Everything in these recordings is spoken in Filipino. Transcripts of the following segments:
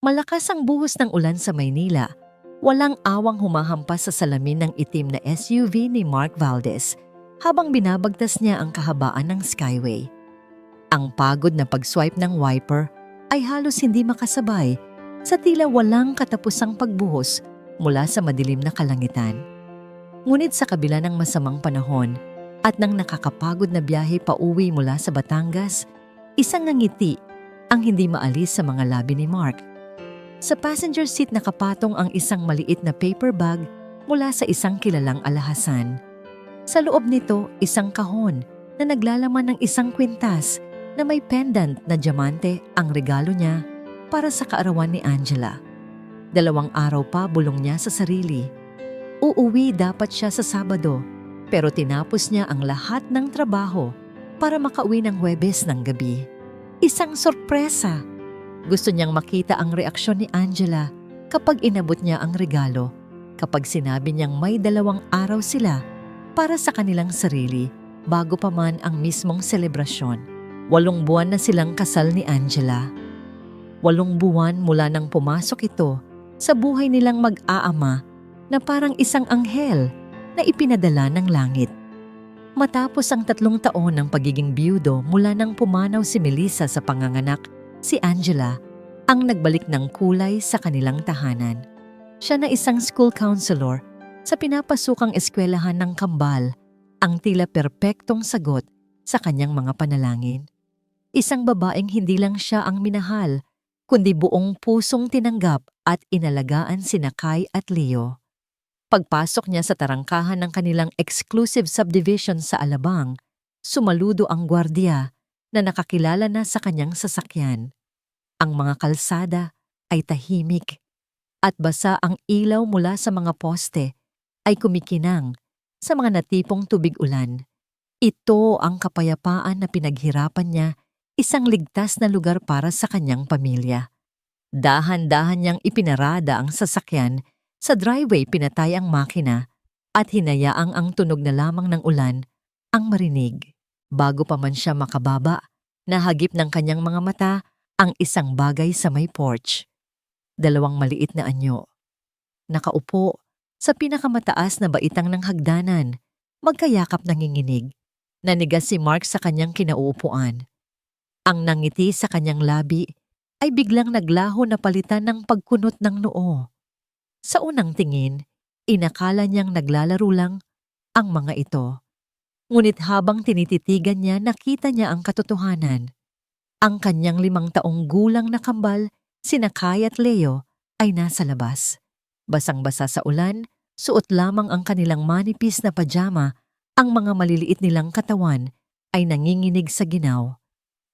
Malakas ang buhos ng ulan sa Maynila. Walang awang humahampas sa salamin ng itim na SUV ni Mark Valdez habang binabagtas niya ang kahabaan ng Skyway. Ang pagod na pag-swipe ng wiper ay halos hindi makasabay sa tila walang katapusang pagbuhos mula sa madilim na kalangitan. Ngunit sa kabila ng masamang panahon at ng nakakapagod na biyahe pauwi mula sa Batangas, isang ngiti ang hindi maalis sa mga labi ni Mark. Sa passenger seat nakapatong ang isang maliit na paper bag mula sa isang kilalang alhasan. Sa loob nito, isang kahon na naglalaman ng isang kwintas na may pendant na diamante ang regalo niya para sa kaarawan ni Angela. 2 araw pa bulong niya sa sarili. Uuwi dapat siya sa Sabado, pero tinapos niya ang lahat ng trabaho para makauwi ng Huwebes ng gabi. Isang sorpresa! Gusto niyang makita ang reaksyon ni Angela kapag inabot niya ang regalo, kapag sinabi niyang may 2 araw sila para sa kanilang sarili bago pa man ang mismong selebrasyon. 8 buwan na silang kasal ni Angela. 8 buwan mula nang pumasok ito sa buhay nilang mag-aama na parang isang anghel na ipinadala ng langit. Matapos ang 3 taon ng pagiging biyudo mula nang pumanaw si Melissa sa panganganak, si Angela ang nagbalik ng kulay sa kanilang tahanan. Siya na isang school counselor sa pinapasukang eskwelahan ng Kambal, ang tila perpektong sagot sa kanyang mga panalangin. Isang babaeng hindi lang siya ang minahal, kundi buong pusong tinanggap at inalagaan sina Kai at Leo. Pagpasok niya sa tarangkahan ng kanilang exclusive subdivision sa Alabang, sumaludo ang gwardiya na nakakilala na sa kanyang sasakyan. Ang mga kalsada ay tahimik at basa ang ilaw mula sa mga poste ay kumikinang sa mga natipong tubig ulan. Ito ang kapayapaan na pinaghirapan niya, isang ligtas na lugar para sa kanyang pamilya. Dahan-dahan niyang ipinarada ang sasakyan, sa driveway pinatay ang makina at hinayaang ang tunog na lamang ng ulan ang marinig. Bago pa man siya makababa, nahagip ng kanyang mga mata ang isang bagay sa may porch. 2 maliit na anyo. Nakaupo sa pinakamataas na baitang ng hagdanan, magkayakap nanginginig. Nanigas si Mark sa kanyang kinauupuan. Ang nangiti sa kanyang labi ay biglang naglaho na palitan ng pagkunot ng noo. Sa unang tingin, inakala niyang naglalaro lang ang mga ito. Ngunit habang tinititigan niya, nakita niya ang katotohanan. Ang kanyang 5 taong gulang na kambal, sina Kai at Leo, ay nasa labas. Basang-basa sa ulan, suot lamang ang kanilang manipis na pajama, ang mga maliliit nilang katawan ay nanginginig sa ginaw.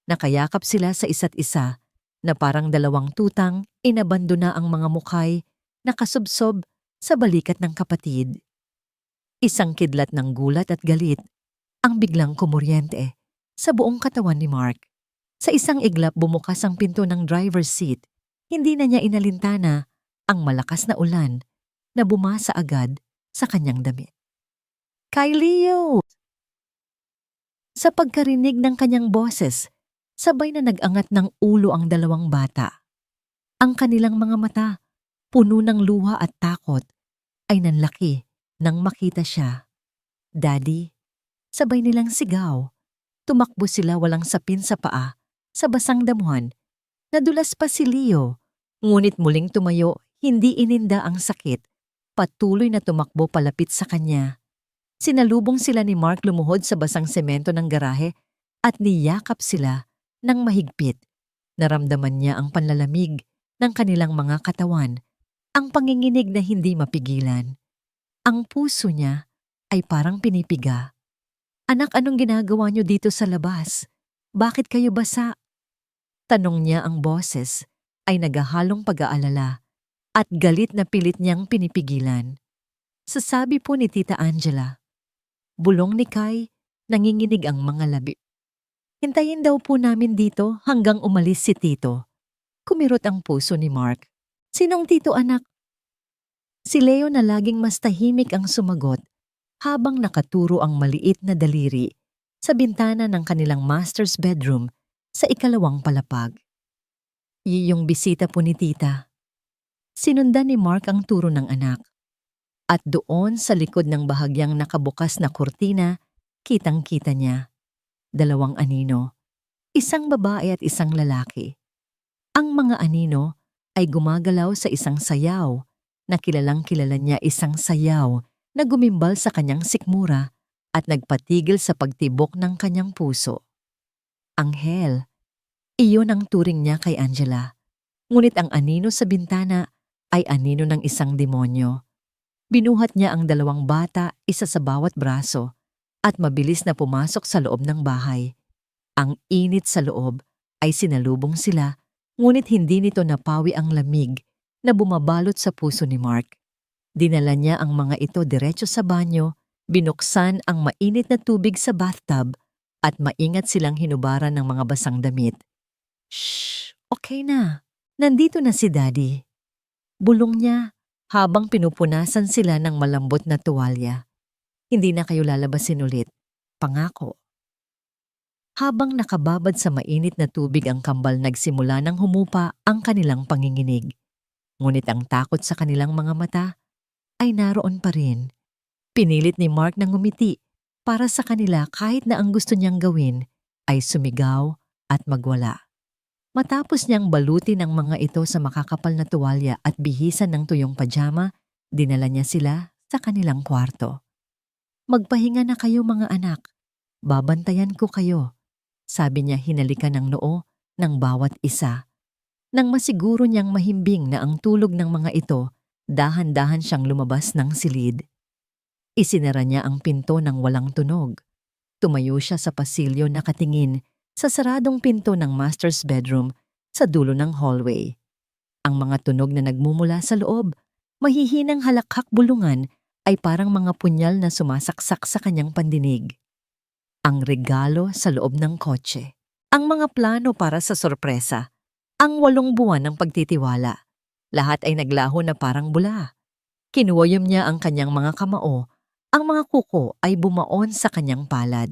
Nakayakap sila sa isa't isa, na parang 2 tutang inabandona ang mga mukhay nakasubsob sa balikat ng kapatid. Isang kidlat ng gulat at galit ang biglang kumuryente sa buong katawan ni Mark. Sa isang iglap bumukas ang pinto ng driver's seat. Hindi na niya inalintana ang malakas na ulan na bumasa agad sa kanyang damit. Kay Leo! Sa pagkarinig ng kanyang boses, sabay na nag-angat ng ulo ang 2 bata. Ang kanilang mga mata, puno ng luha at takot, ay nanlaki nang makita siya. Daddy, sabay nilang sigaw. Tumakbo sila walang sapin sa paa sa basang damuhan. Nadulas pa si Leo, ngunit muling tumayo, hindi ininda ang sakit. Patuloy na tumakbo palapit sa kanya. Sinalubong sila ni Mark lumuhod sa basang semento ng garahe at niyakap sila ng mahigpit. Naramdaman niya ang panlalamig ng kanilang mga katawan, ang panginginig na hindi mapigilan. Ang puso niya ay parang pinipiga. Anak, anong ginagawa niyo dito sa labas? Bakit kayo basa? Tanong niya, ang boses ay naghahalong pag-aalala at galit na pilit niyang pinipigilan. Sasabi po ni Tita Angela. Bulong ni Kai, nanginginig ang mga labi. Hintayin daw po namin dito hanggang umalis si Tito. Kumirot ang puso ni Mark. Sinong Tito, anak? Si Leo na laging mas tahimik ang sumagot habang nakaturo ang maliit na daliri sa bintana ng kanilang master's bedroom sa 2 palapag. Yung bisita po ni tita. Sinundan ni Mark ang turo ng anak. At doon sa likod ng bahagyang nakabukas na kurtina, kitang-kita niya. 2 anino. Isang babae at isang lalaki. Ang mga anino ay gumagalaw sa isang sayaw na kilalang kilala niya, isang sayaw na gumimbal sa kanyang sikmura at nagpatigil sa pagtibok ng kanyang puso. Anghel. Iyon ang turing niya kay Angela. Ngunit ang anino sa bintana ay anino ng isang demonyo. Binuhat niya ang 2 bata, isa sa bawat braso, at mabilis na pumasok sa loob ng bahay. Ang init sa loob ay sinalubong sila, ngunit hindi nito napawi ang lamig na bumabalot sa puso ni Mark. Dinala niya ang mga ito diretso sa banyo, binuksan ang mainit na tubig sa bathtub, at maingat silang hinubaran ng mga basang damit. Shh! Okay na. Nandito na si Daddy. Bulong niya habang pinupunasan sila ng malambot na tuwalya. Hindi na kayo lalabasin ulit. Pangako. Habang nakababad sa mainit na tubig ang kambal, nagsimula ng humupa ang kanilang panginginig. Ngunit ang takot sa kanilang mga mata ay naroon pa rin. Pinilit ni Mark na ngumiti para sa kanila kahit na ang gusto niyang gawin ay sumigaw at magwala. Matapos niyang balutin ang mga ito sa makakapal na tuwalya at bihisan ng tuyong pajama, dinala niya sila sa kanilang kwarto. Magpahinga na kayo mga anak. Babantayan ko kayo, sabi niya hinalikan ng noo ng bawat isa. Nang masiguro niyang mahimbing na ang tulog ng mga ito, dahan-dahan siyang lumabas ng silid. Isinara niya ang pinto ng walang tunog. Tumayo siya sa pasilyo nakatingin sa saradong pinto ng master's bedroom sa dulo ng hallway. Ang mga tunog na nagmumula sa loob, mahihinang halakhak bulungan, ay parang mga punyal na sumasaksak sa kanyang pandinig. Ang regalo sa loob ng kotse. Ang mga plano para sa sorpresa. Ang 8 buwan ng pagtitiwala. Lahat ay naglaho na parang bula. Kinuwayom niya ang kanyang mga kamao. Ang mga kuko ay bumaon sa kanyang palad.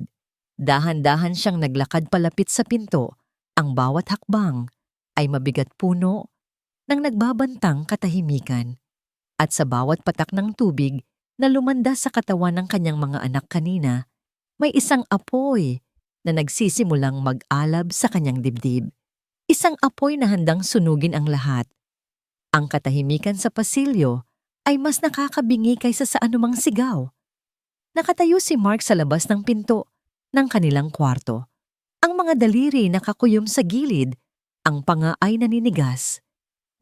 Dahan-dahan siyang naglakad palapit sa pinto. Ang bawat hakbang ay mabigat puno ng nagbabantang katahimikan. At sa bawat patak ng tubig na lumanda sa katawan ng kanyang mga anak kanina, may isang apoy na nagsisimulang mag-alab sa kanyang dibdib. Isang apoy na handang sunugin ang lahat. Ang katahimikan sa pasilyo ay mas nakakabingi kaysa sa anumang sigaw. Nakatayo si Mark sa labas ng pinto ng kanilang kwarto. Ang mga daliri nakakuyom sa gilid, ang panga ay naninigas.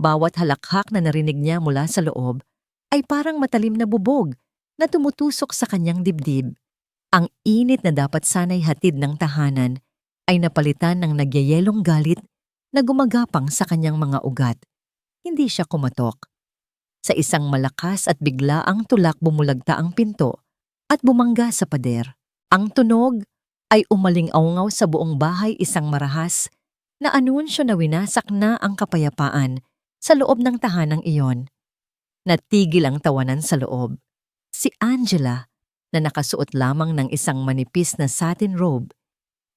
Bawat halakhak na narinig niya mula sa loob ay parang matalim na bubog na tumutusok sa kanyang dibdib. Ang init na dapat sana'y hatid ng tahanan ay napalitan ng nagyayelong galit na gumagapang sa kanyang mga ugat. Hindi siya kumatok. Sa isang malakas at biglaang tulak bumulagta ang pinto at bumangga sa pader. Ang tunog ay umaling-aungaw sa buong bahay, isang marahas na anunsyo na winasak na ang kapayapaan sa loob ng tahanang iyon. Natigil ang tawanan sa loob. Si Angela, na nakasuot lamang ng isang manipis na satin robe,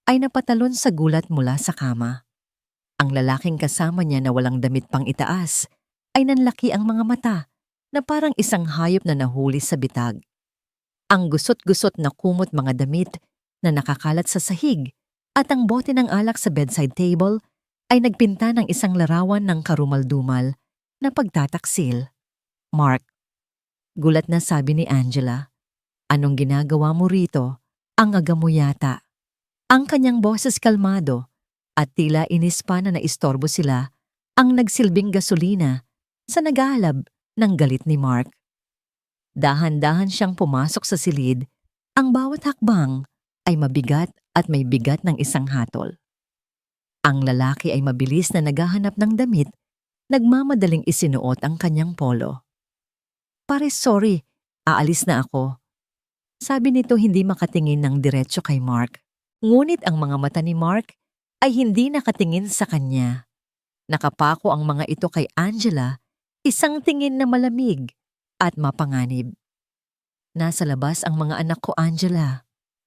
ay napatalon sa gulat mula sa kama. Ang lalaking kasama niya na walang damit pang itaas ay nanlaki ang mga mata na parang isang hayop na nahuli sa bitag. Ang gusot-gusot na kumot mga damit na nakakalat sa sahig at ang bote ng alak sa bedside table ay nagpinta ng isang larawan ng karumal-dumal na pagtataksil. Mark, gulat na sabi ni Angela. Anong ginagawa mo rito? Ang aga mo yata. Ang kanyang boses kalmado at tila inis pa na naistorbo sila ang nagsilbing gasolina sa naghahalab ng galit ni Mark. Dahan-dahan siyang pumasok sa silid. Ang bawat hakbang ay mabigat at may bigat ng isang hatol. Ang lalaki ay mabilis na naghahanap ng damit, nagmamadaling isinuot ang kanyang polo. Pare, sorry, aalis na ako. Sabi nito hindi makatingin ng diretso kay Mark. Ngunit ang mga mata ni Mark ay hindi nakatingin sa kanya. Nakapako ang mga ito kay Angela, isang tingin na malamig at mapanganib. Nasa labas ang mga anak ko, Angela.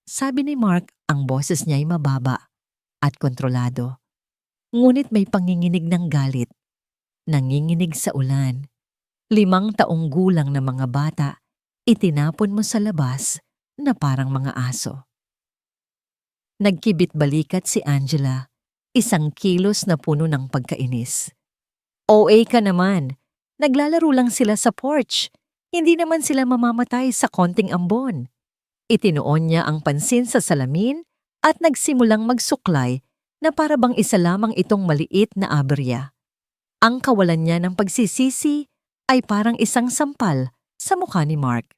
Sabi ni Mark, ang boses niya ay mababa at kontrolado. Ngunit may panginginig ng galit, nanginginig sa ulan. 5 taong gulang na mga bata, itinapon mo sa labas na parang mga aso. Nagkibit-balikat si Angela, isang kilos na puno ng pagkainis. OA ka naman, naglalaro lang sila sa porch. Hindi naman sila mamamatay sa konting ambon. Itinuon niya ang pansin sa salamin at nagsimulang magsuklay na para bang isa lamang itong maliit na aberya. Ang kawalan niya ng pagsisisi ay parang isang sampal sa mukha ni Mark.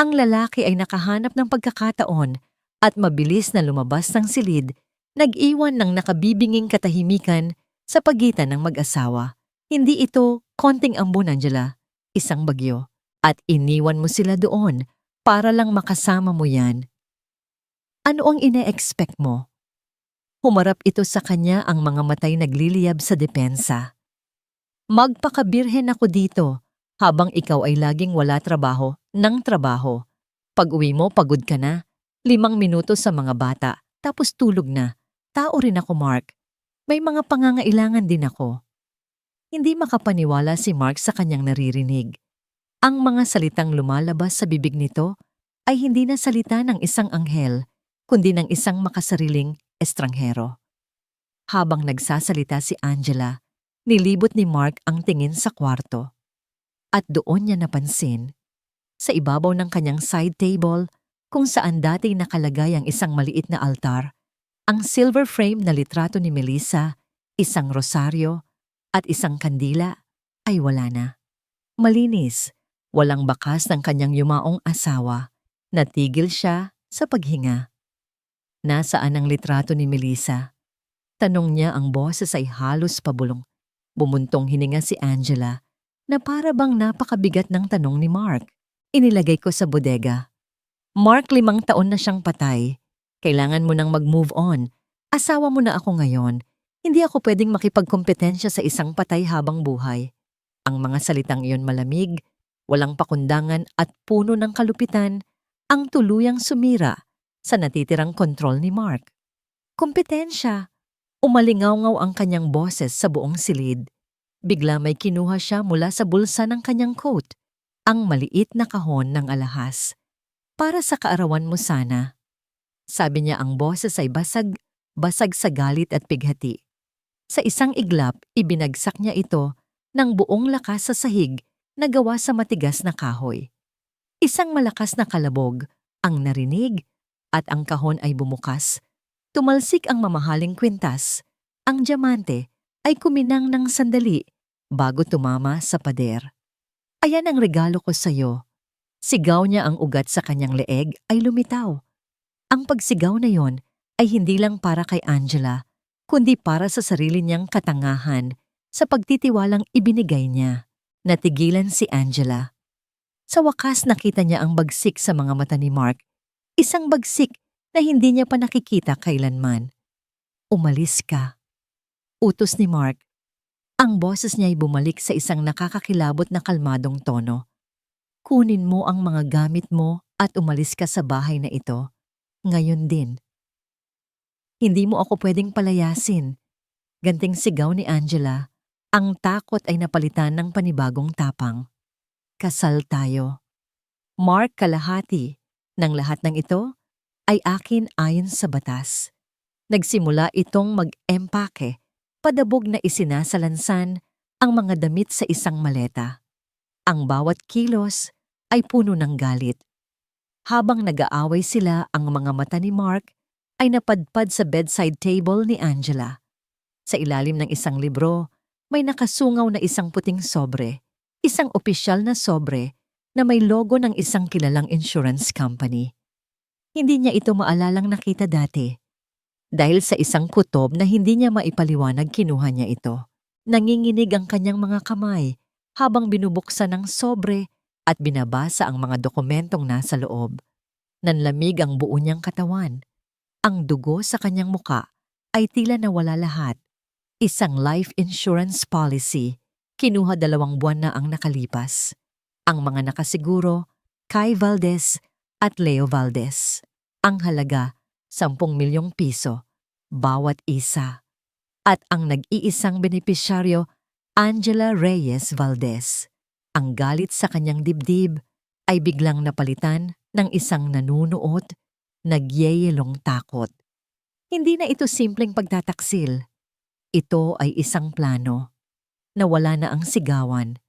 Ang lalaki ay nakahanap ng pagkakataon at mabilis na lumabas ng silid, nag-iwan ng nakabibinging katahimikan sa pagitan ng mag-asawa. Hindi ito konting ambon, Angela, isang bagyo, at iniwan mo sila doon para lang makasama mo yan. Ano ang ine-expect mo? Humarap ito sa kanya, ang mga matay nagliliyab sa depensa. Magpakabirhen ako dito habang ikaw ay laging wala trabaho ng trabaho. Pag-uwi mo, pagod ka na. 5 minuto sa mga bata, tapos tulog na. Tao rin ako, Mark. May mga pangangailangan din ako. Hindi makapaniwala si Mark sa kanyang naririnig. Ang mga salitang lumalabas sa bibig nito ay hindi na salita ng isang anghel, kundi ng isang makasariling estranghero. Habang nagsasalita si Angela, nilibot ni Mark ang tingin sa kwarto. At doon niya napansin, sa ibabaw ng kanyang side table, kung saan dati nakalagay ang isang maliit na altar, ang silver frame na litrato ni Melissa, isang rosaryo, at isang kandila ay wala na. Malinis, walang bakas ng kanyang yumaong asawa. Natigil siya sa paghinga. Nasaan ang litrato ni Melissa? Tanong niya, ang boses ay halos pabulong. Bumuntong hininga si Angela na para bang napakabigat ng tanong ni Mark. Inilagay ko sa bodega. Mark, 5 taon na siyang patay. Kailangan mo nang mag-move on. Asawa mo na ako ngayon. Hindi ako pwedeng makipagkompetensya sa isang patay habang buhay. Ang mga salitang iyon malamig, walang pakundangan at puno ng kalupitan, ang tuluyang sumira sa natitirang kontrol ni Mark. Kompetensya. Umalingaw-ngaw ang kanyang boses sa buong silid. Bigla may kinuha siya mula sa bulsa ng kanyang coat, ang maliit na kahon ng alahas. Para sa kaarawan mo sana. Sabi niya, ang boses ay basag sa galit at pighati. Sa isang iglap, ibinagsak niya ito ng buong lakas sa sahig na gawa sa matigas na kahoy. Isang malakas na kalabog ang narinig at ang kahon ay bumukas. Tumalsik ang mamahaling kwintas. Ang diamante ay kuminang ng sandali bago tumama sa pader. Ayan ang regalo ko sa iyo. Sigaw niya, ang ugat sa kanyang leeg ay lumitaw. Ang pagsigaw na yon ay hindi lang para kay Angela, kundi para sa sarili niyang katangahan sa pagtitiwalang ibinigay niya. Natigilan si Angela. Sa wakas nakita niya ang bagsik sa mga mata ni Mark, isang bagsik na hindi niya pa nakikita kailanman. Umalis ka. Utos ni Mark. Ang boses niya ay bumalik sa isang nakakakilabot na kalmadong tono. Kunin mo ang mga gamit mo at umalis ka sa bahay na ito. Ngayon din. Hindi mo ako pwedeng palayasin. Ganting sigaw ni Angela. Ang takot ay napalitan ng panibagong tapang. Kasal tayo. Mark, kalahati ng lahat ng ito ay akin ayon sa batas. Nagsimula itong mag-empake, padabog na isinasalansan ang mga damit sa isang maleta. Ang bawat kilos ay puno ng galit. Habang nag-aaway sila, ang mga mata ni Mark ay napadpad sa bedside table ni Angela. Sa ilalim ng isang libro, may nakasungaw na isang puting sobre, isang opisyal na sobre na may logo ng isang kilalang insurance company. Hindi niya ito maalalang nakita dati. Dahil sa isang kutob na hindi niya maipaliwanag, kinuha niya ito. Nanginginig ang kanyang mga kamay habang binubuksan ng sobre at binabasa ang mga dokumentong nasa loob. Nanlamig ang buo niyang katawan. Ang dugo sa kanyang muka ay tila nawala lahat. Isang life insurance policy. Kinuha 2 buwan na ang nakalipas. Ang mga nakasiguro, Kai Valdez at Leo Valdez. Ang halaga, 10 milyong piso, bawat isa. at ang nag-iisang benepisyaryo, Angela Reyes Valdez. Ang galit sa kanyang dibdib ay biglang napalitan ng isang nanunuot, nagyeyelong takot. Hindi na ito simpleng pagtataksil. Ito ay isang plano. Nawala na ang sigawan.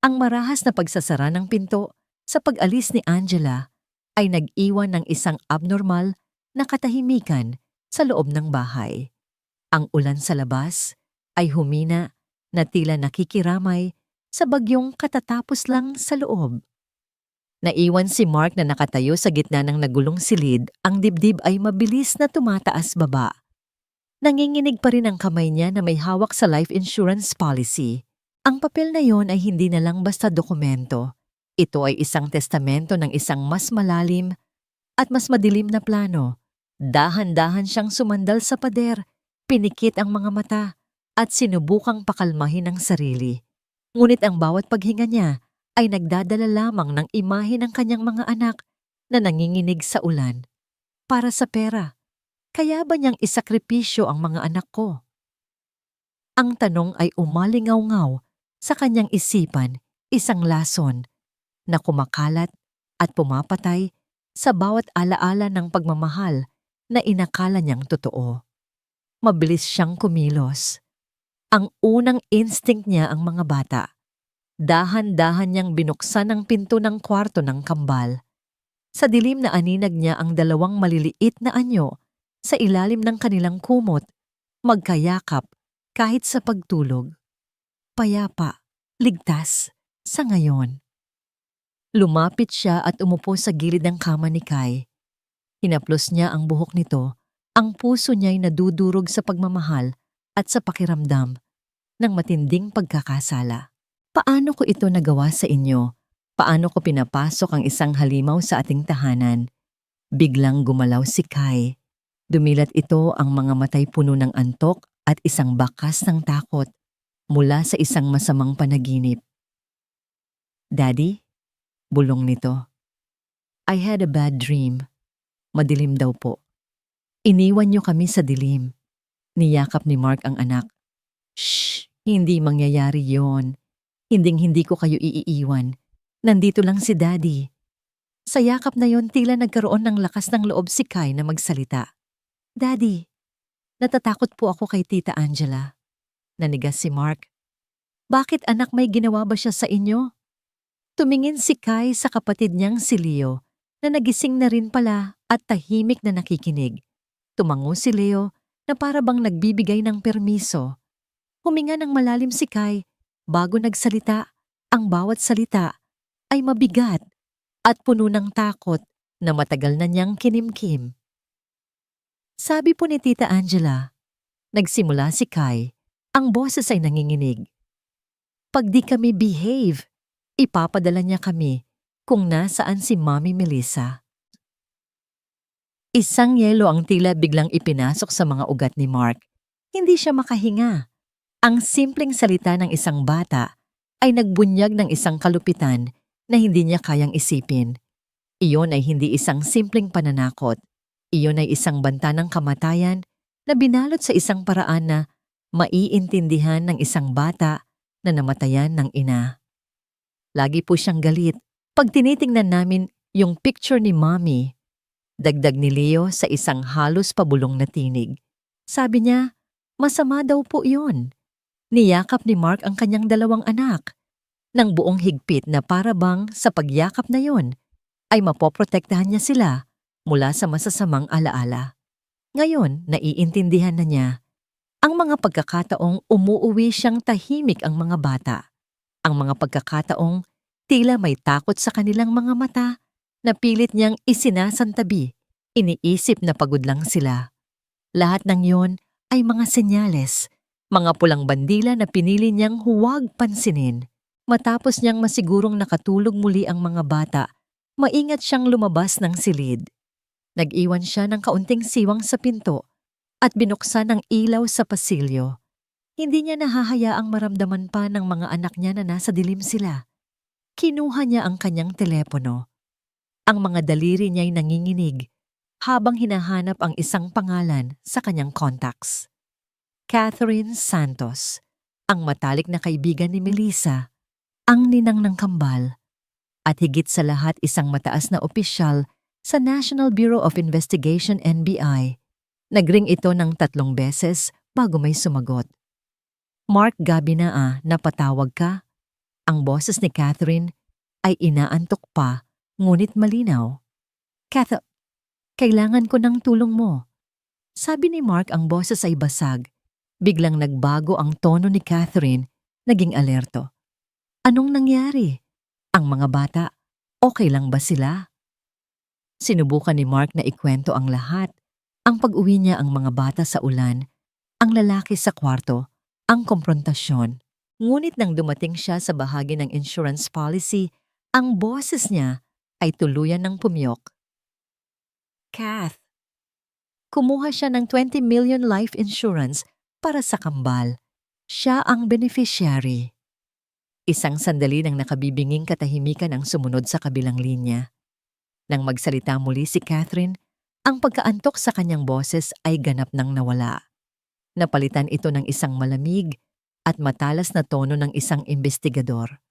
Ang marahas na pagsasara ng pinto sa pag-alis ni Angela ay nag-iwan ng isang abnormal na katahimikan sa loob ng bahay. Ang ulan sa labas ay humina na tila nakikiramay sa bagyong katatapos lang sa loob. Naiwan si Mark na nakatayo sa gitna ng nagulong silid, ang dibdib ay mabilis na tumataas baba. Nanginginig pa rin ang kamay niya na may hawak sa life insurance policy. Ang papel na yon ay hindi na lang basta dokumento. Ito ay isang testamento ng isang mas malalim at mas madilim na plano. Dahan-dahan siyang sumandal sa pader, pinikit ang mga mata at sinubukang pakalmahin ang sarili. Ngunit ang bawat paghinga niya ay nagdadala lamang ng imahe ng kanyang mga anak na nanginginig sa ulan. Para sa pera. Kaya ba niyang isakripisyo ang mga anak ko? Ang tanong ay umalingaw-ngaw sa kanyang isipan, isang lason na kumakalat at pumapatay sa bawat alaala ng pagmamahal na inakala niyang totoo. Mabilis siyang kumilos. Ang unang instinct niya ang mga bata. Dahan-dahan niyang binuksan ang pinto ng kwarto ng kambal. Sa dilim na aninag niya ang dalawang maliliit na anyo sa ilalim ng kanilang kumot, magkayakap kahit sa pagtulog. Payapa, ligtas, sa ngayon. Lumapit siya at umupo sa gilid ng kama ni Kai. Hinaplos niya ang buhok nito, ang puso niya'y nadudurog sa pagmamahal at sa pakiramdam ng matinding pagkakasala. Paano ko ito nagawa sa inyo? Paano ko pinapasok ang isang halimaw sa ating tahanan? Biglang gumalaw si Kai. Dumilat ito ang mga matay puno ng antok at isang bakas ng takot mula sa isang masamang panaginip. Daddy? Bulong nito. I had a bad dream. Madilim daw po. Iniwan niyo kami sa dilim. Niyakap ni Mark ang anak. Shh! Hindi mangyayari yon. Hinding-hindi ko kayo iiiwan. Nandito lang si Daddy. Sa yakap na yon tila nagkaroon ng lakas ng loob si Kai na magsalita. Daddy, natatakot po ako kay Tita Angela. Nanigas si Mark. Bakit anak, may ginawa ba siya sa inyo? Tumingin si Kai sa kapatid niyang si Leo na nagising na rin pala at tahimik na nakikinig. Tumango si Leo na para bang nagbibigay ng permiso. Huminga ng malalim si Kai bago nagsalita. Ang bawat salita ay mabigat at puno ng takot na matagal na niyang kinimkim. Sabi po ni Tita Angela, nagsimula si Kai, ang boses ay nanginginig. Pag di kami behave, ipapadala niya kami kung nasaan si Mommy Melissa. Isang yelo ang tila biglang ipinasok sa mga ugat ni Mark. Hindi siya makahinga. Ang simpleng salita ng isang bata ay nagbunyag ng isang kalupitan na hindi niya kayang isipin. Iyon ay hindi isang simpleng pananakot. Iyon ay isang banta ng kamatayan na binalot sa isang paraan na maiintindihan ng isang bata na namatayan ng ina. Lagi po siyang galit pag tinitingnan namin yung picture ni Mommy. Dagdag ni Leo sa isang halos pabulong na tinig. Sabi niya, masama daw po yun. Niyakap ni Mark ang kanyang dalawang anak. Nang buong higpit na para bang sa pagyakap na yon ay mapoprotektahan niya sila mula sa masasamang alaala. Ngayon, naiintindihan na niya ang mga pagkakataong umuuwi siyang tahimik ang mga bata. Ang mga pagkakataong tila may takot sa kanilang mga mata na pilit niyang isinasantabi, iniisip na pagod lang sila. Lahat ng yon ay mga senyales, mga pulang bandila na pinili niyang huwag pansinin. Matapos niyang masigurong nakatulog muli ang mga bata, maingat siyang lumabas ng silid. Nag-iwan siya ng kaunting siwang sa pinto at binuksan ang ilaw sa pasilyo. Hindi niya nahahayaang maramdaman pa ng mga anak niya na nasa dilim sila. Kinuha niya ang kanyang telepono. Ang mga daliri niya'y nanginginig habang hinahanap ang isang pangalan sa kanyang contacts. Catherine Santos, ang matalik na kaibigan ni Melissa, ang ninang ng kambal, at higit sa lahat isang mataas na opisyal sa National Bureau of Investigation NBI. Nagring ito ng 3 beses bago may sumagot. Mark, gabi na napatawag ka? Ang boses ni Catherine ay inaantok pa, ngunit malinaw. Kath, kailangan ko ng tulong mo. Sabi ni Mark, ang boses ay basag. Biglang nagbago ang tono ni Catherine, naging alerto. Anong nangyari? Ang mga bata, okay lang ba sila? Sinubukan ni Mark na ikwento ang lahat. Ang pag-uwi niya, ang mga bata sa ulan, ang lalaki sa kwarto, ang komprontasyon. Ngunit nang dumating siya sa bahagi ng insurance policy, ang boses niya ay tuluyan ng pumiyok. Kath, kumuha siya ng 20 million life insurance para sa kambal. Siya ang beneficiary. Isang sandali nang nakabibinging katahimikan ang sumunod sa kabilang linya. Nang magsalita muli si Catherine, ang pagkaantok sa kanyang boses ay ganap nang nawala. Napalitan ito ng isang malamig at matalas na tono ng isang investigador.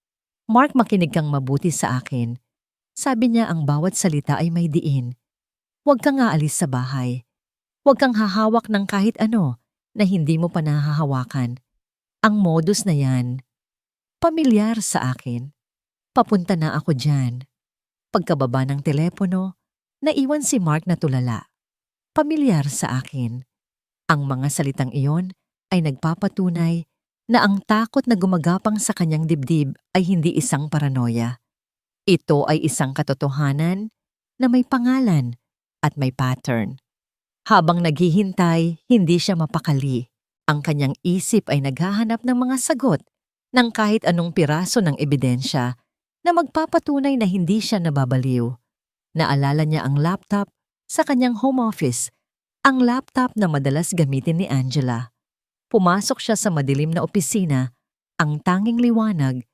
Mark, makinig kang mabuti sa akin. Sabi niya, ang bawat salita ay may diin. Huwag kang aalis sa bahay. Huwag kang hahawak ng kahit ano na hindi mo pa nahahawakan. Ang modus na yan, pamilyar sa akin. Papunta na ako dyan. Pagkababa ng telepono, naiwan si Mark na tulala. Pamilyar sa akin. Ang mga salitang iyon ay nagpapatunay na ang takot na gumagapang sa kanyang dibdib ay hindi isang paranoia. Ito ay isang katotohanan na may pangalan at may pattern. Habang naghihintay, hindi siya mapakali. Ang kanyang isip ay naghahanap ng mga sagot ng kahit anong piraso ng ebidensya na magpapatunay na hindi siya nababaliw. Naalala niya ang laptop sa kanyang home office, ang laptop na madalas gamitin ni Angela. Pumasok siya sa madilim na opisina, ang tanging liwanag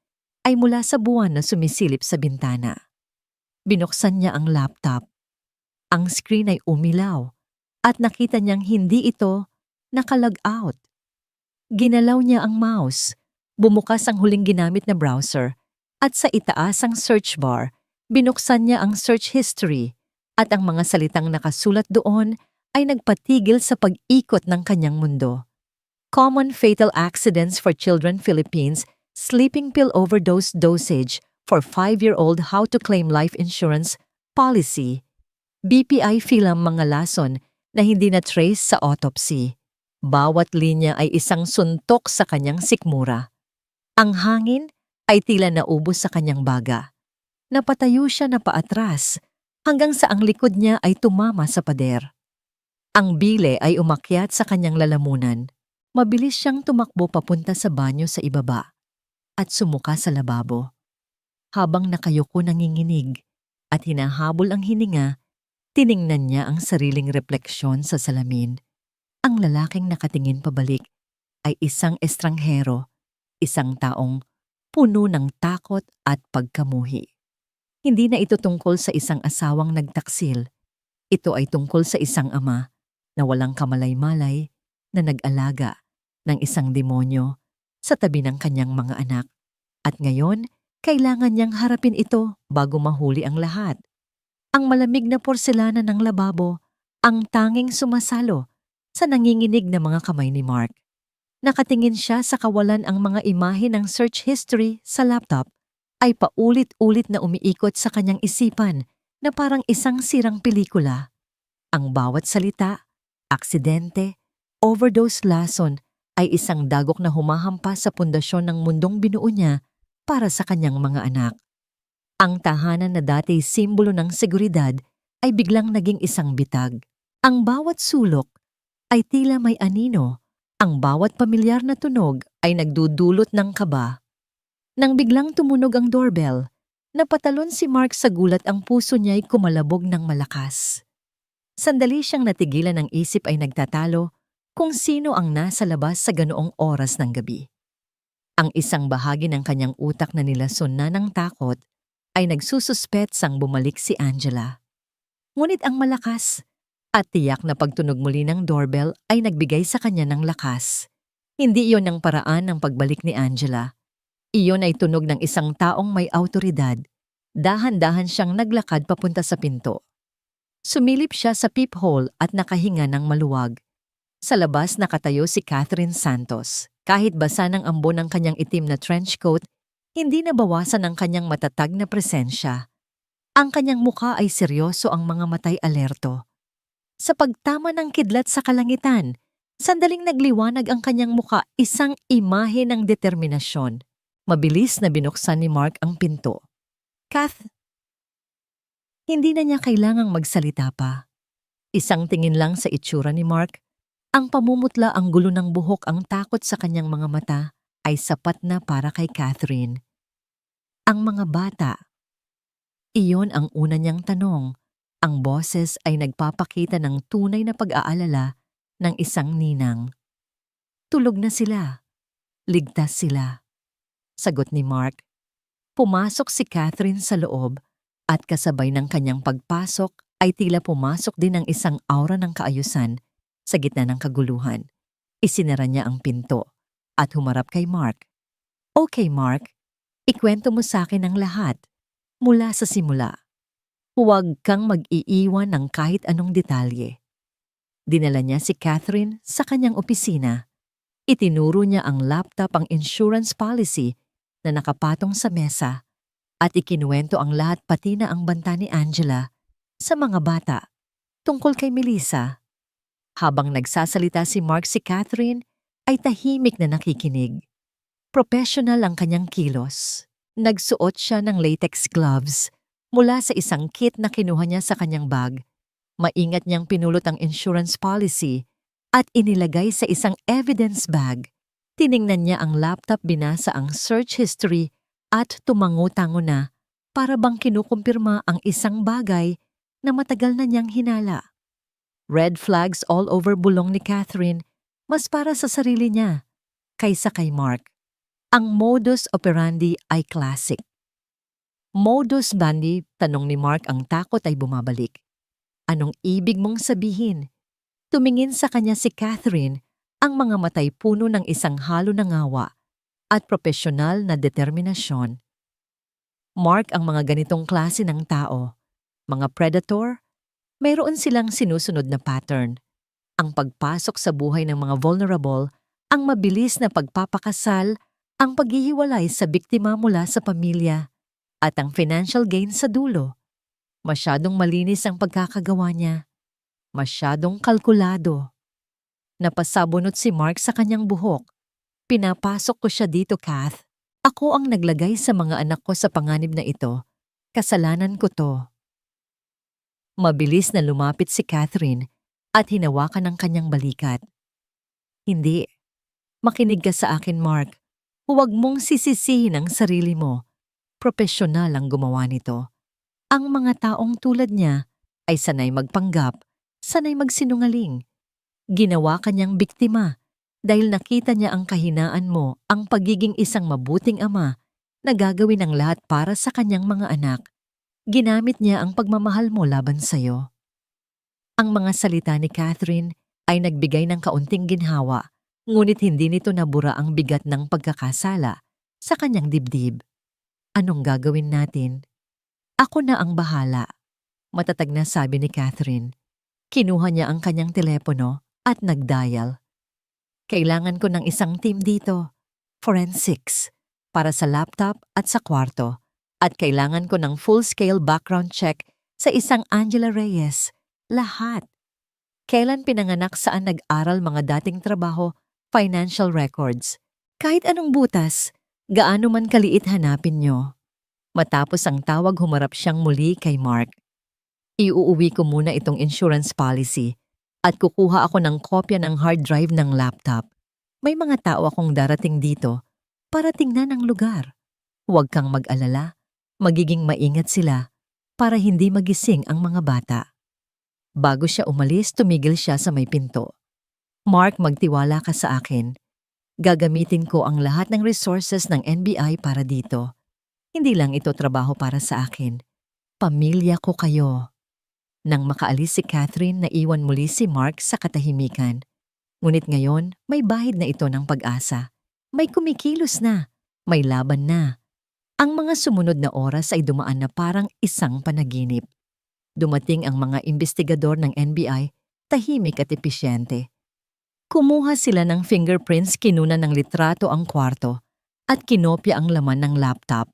ay mula sa buwan na sumisilip sa bintana. Binuksan niya ang laptop. Ang screen ay umilaw at nakita niyang hindi ito naka-log out. Ginalaw niya ang mouse, bumukas ang huling ginamit na browser, at sa itaas ang search bar, binuksan niya ang search history at ang mga salitang nakasulat doon ay nagpatigil sa pag-ikot ng kanyang mundo. Common fatal accidents for children Philippines, sleeping pill overdose dosage for 5-year-old how to claim life insurance policy. BPI film, mga lason na hindi na-trace sa autopsy. Bawat linya ay isang suntok sa kanyang sikmura. Ang hangin ay tila naubos sa kanyang baga. Napatayo siya na paatras hanggang sa ang likod niya ay tumama sa pader. Ang bile ay umakyat sa kanyang lalamunan. Mabilis siyang tumakbo papunta sa banyo sa ibaba at sumuka sa lababo. Habang nakayuko nanginginig at hinahabol ang hininga, tiningnan niya ang sariling refleksyon sa salamin. Ang lalaking nakatingin pabalik ay isang estranghero, isang taong puno ng takot at pagkamuhi. Hindi na ito tungkol sa isang asawang nagtaksil. Ito ay tungkol sa isang ama na walang kamalay-malay na nag-alaga ng isang demonyo sa tabi ng kanyang mga anak. At ngayon, kailangan niyang harapin ito bago mahuli ang lahat. Ang malamig na porselana ng lababo, ang tanging sumasalo sa nanginginig na mga kamay ni Mark. Nakatingin siya sa kawalan, ang mga imahe ng search history sa laptop ay paulit-ulit na umiikot sa kanyang isipan na parang isang sirang pelikula. Ang bawat salita, aksidente, overdose lason ay isang dagok na humahampas sa pundasyon ng mundong binuo niya para sa kanyang mga anak. Ang tahanan na dati simbolo ng seguridad ay biglang naging isang bitag. Ang bawat sulok ay tila may anino. Ang bawat pamilyar na tunog ay nagdudulot ng kaba. Nang biglang tumunog ang doorbell, napatalon si Mark sa gulat, ang puso niya'y kumalabog ng malakas. Sandali siyang natigilan, ng isip ay nagtatalo kung sino ang nasa labas sa ganoong oras ng gabi. Ang isang bahagi ng kanyang utak na nilason na ng takot ay nagsususpetsang bumalik si Angela. Ngunit ang malakas at tiyak na pagtunog muli ng doorbell ay nagbigay sa kanya ng lakas. Hindi iyon ang paraan ng pagbalik ni Angela. Iyon ay tunog ng isang taong may awtoridad. Dahan-dahan siyang naglakad papunta sa pinto. Sumilip siya sa peephole at nakahinga ng maluwag. Sa labas nakatayo si Catherine Santos. Kahit basa ng ambon ng kanyang itim na trench coat, hindi nabawasan ang kanyang matatag na presensya. Ang kanyang mukha ay seryoso, ang mga matay alerto. Sa pagtama ng kidlat sa kalangitan, sandaling nagliwanag ang kanyang mukha, isang imahe ng determinasyon. Mabilis na binuksan ni Mark ang pinto. Kath, hindi na niya kailangang magsalita pa. Isang tingin lang sa itsura ni Mark, ang pamumutla, ang gulo ng buhok, ang takot sa kanyang mga mata ay sapat na para kay Catherine. Ang mga bata. Iyon ang una niyang tanong. Ang boses ay nagpapakita ng tunay na pag-aalala ng isang ninang. Tulog na sila. Ligtas sila. Sagot ni Mark. Pumasok si Catherine sa loob at kasabay ng kanyang pagpasok ay tila pumasok din ang isang aura ng kaayusan sa gitna ng kaguluhan. Isinara niya ang pinto at humarap kay Mark. Okay, Mark, ikwento mo sa akin ang lahat mula sa simula. Huwag kang mag-iiwan ng kahit anong detalye. Dinala niya si Catherine sa kanyang opisina. Itinuro niya ang laptop, ang insurance policy na nakapatong sa mesa at ikinuwento ang lahat, pati na ang banta ni Angela sa mga bata tungkol kay Melissa. Habang nagsasalita si Mark, si Catherine ay tahimik na nakikinig. Professional ang kanyang kilos. Nagsuot siya ng latex gloves mula sa isang kit na kinuha niya sa kanyang bag. Maingat niyang pinulot ang insurance policy at inilagay sa isang evidence bag. Tiningnan niya ang laptop, binasa ang search history at tumango-tango na para bang kinukumpirma ang isang bagay na matagal na niyang hinala. Red flags all over bulong ni Catherine, mas para sa sarili niya kaysa kay Mark. Ang modus operandi ay classic. Modus operandi, tanong ni Mark, ang takot ay bumabalik. Anong ibig mong sabihin? Tumingin sa kanya si Catherine, ang mga matay puno ng isang halo ng awa at profesional na determinasyon. Mark, ang mga ganitong klase ng tao, mga predator, mayroon silang sinusunod na pattern. Ang pagpasok sa buhay ng mga vulnerable, ang mabilis na pagpapakasal, ang paghihiwalay sa biktima mula sa pamilya, at ang financial gain sa dulo. Masyadong malinis ang pagkakagawa niya. Masyadong kalkulado. Napasabunot si Mark sa kanyang buhok. Pinapasok ko siya dito, Kath. Ako ang naglagay sa mga anak ko sa panganib na ito. Kasalanan ko to. Mabilis na lumapit si Catherine at hinawakan ang kanyang balikat. Hindi. Makinig ka sa akin, Mark. Huwag mong sisisihin ang sarili mo. Profesional ang gumawa nito. Ang mga taong tulad niya ay sanay magpanggap, sanay magsinungaling. Ginawa kanyang biktima dahil nakita niya ang kahinaan mo, ang pagiging isang mabuting ama na gagawin ang lahat para sa kanyang mga anak. Ginamit niya ang pagmamahal mo laban sa'yo. Ang mga salita ni Catherine ay nagbigay ng kaunting ginhawa, ngunit hindi nito nabura ang bigat ng pagkakasala sa kanyang dibdib. Anong gagawin natin? Ako na ang bahala, matatag na sabi ni Catherine. Kinuha niya ang kanyang telepono at nag-dial. Kailangan ko ng isang team dito, forensics, para sa laptop at sa kwarto. At kailangan ko ng full-scale background check sa isang Angela Reyes. Lahat. Kailan pinanganak, saan nag-aral, mga dating trabaho, financial records. Kahit anong butas, gaano man kaliit hanapin nyo. Matapos ang tawag, humarap siyang muli kay Mark. Iuuwi ko muna itong insurance policy at kukuha ako ng kopya ng hard drive ng laptop. May mga tao akong darating dito para tingnan ang lugar. Huwag kang mag-alala, magiging maingat sila para hindi magising ang mga bata. Bago siya umalis, tumigil siya sa may pinto. Mark, magtiwala ka sa akin. Gagamitin ko ang lahat ng resources ng NBI para dito. Hindi lang ito trabaho para sa akin. Pamilya ko kayo. Nang makaalis si Catherine, naiwan muli si Mark sa katahimikan. Ngunit ngayon, may bahid na ito ng pag-asa. May kumikilos na. May laban na. Ang mga sumunod na oras ay dumaan na parang isang panaginip. Dumating ang mga investigador ng NBI, tahimik at episyente. Kumuha sila ng fingerprints, kinuna ng litrato ang kwarto, at kinopya ang laman ng laptop.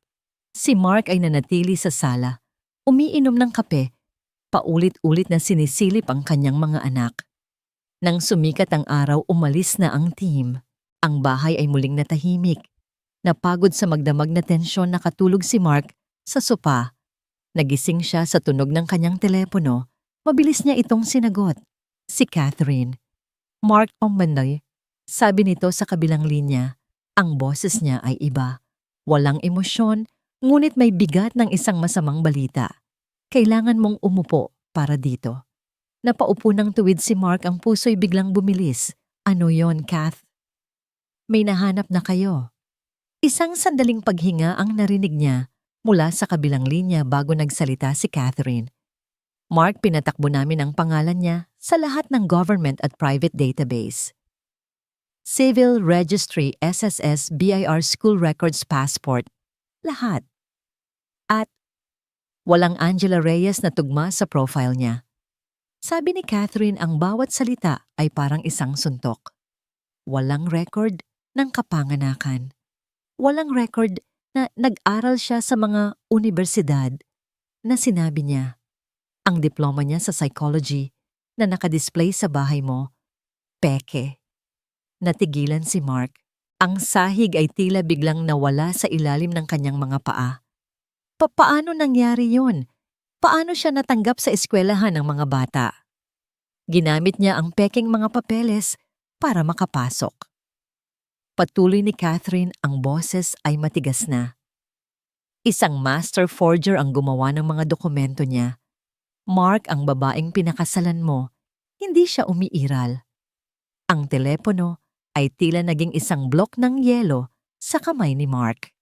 Si Mark ay nanatili sa sala, umiinom ng kape, paulit-ulit na sinisilip ang kanyang mga anak. Nang sumikat ang araw, umalis na ang team. Ang bahay ay muling natahimik. Napagod sa magdamag na tensyon, nakatulog si Mark sa sopa. Nagising siya sa tunog ng kanyang telepono. Mabilis niya itong sinagot. Si Catherine. Mark Ombanday, sabi nito sa kabilang linya. Ang boses niya ay iba. Walang emosyon, ngunit may bigat ng isang masamang balita. Kailangan mong umupo para dito. Napaupo ng tuwid si Mark, ang puso'y biglang bumilis. Ano yon, Kath? May nahanap na kayo. Isang sandaling paghinga ang narinig niya mula sa kabilang linya bago nagsalita si Catherine. Mark, pinatakbo namin ang pangalan niya sa lahat ng government at private database. Civil Registry, SSS, BIR, School Records, Passport. Lahat. At walang Angela Reyes na tugma sa profile niya. Sabi ni Catherine, ang bawat salita ay parang isang suntok. Walang record ng kapanganakan. Walang record na nag-aral siya sa mga universidad na sinabi niya. Ang diploma niya sa psychology na nakadisplay sa bahay mo, peke. Natigilan si Mark. Ang sahig ay tila biglang nawala sa ilalim ng kanyang mga paa. Paano nangyari yun? Paano siya natanggap sa eskwelahan ng mga bata? Ginamit niya ang pekeng mga papeles para makapasok. Patuloy ni Catherine, ang boses ay matigas na. Isang master forger ang gumawa ng mga dokumento niya. Mark, ang babaeng pinakasalan mo, hindi siya umiiral. Ang telepono ay tila naging isang blok ng yelo sa kamay ni Mark.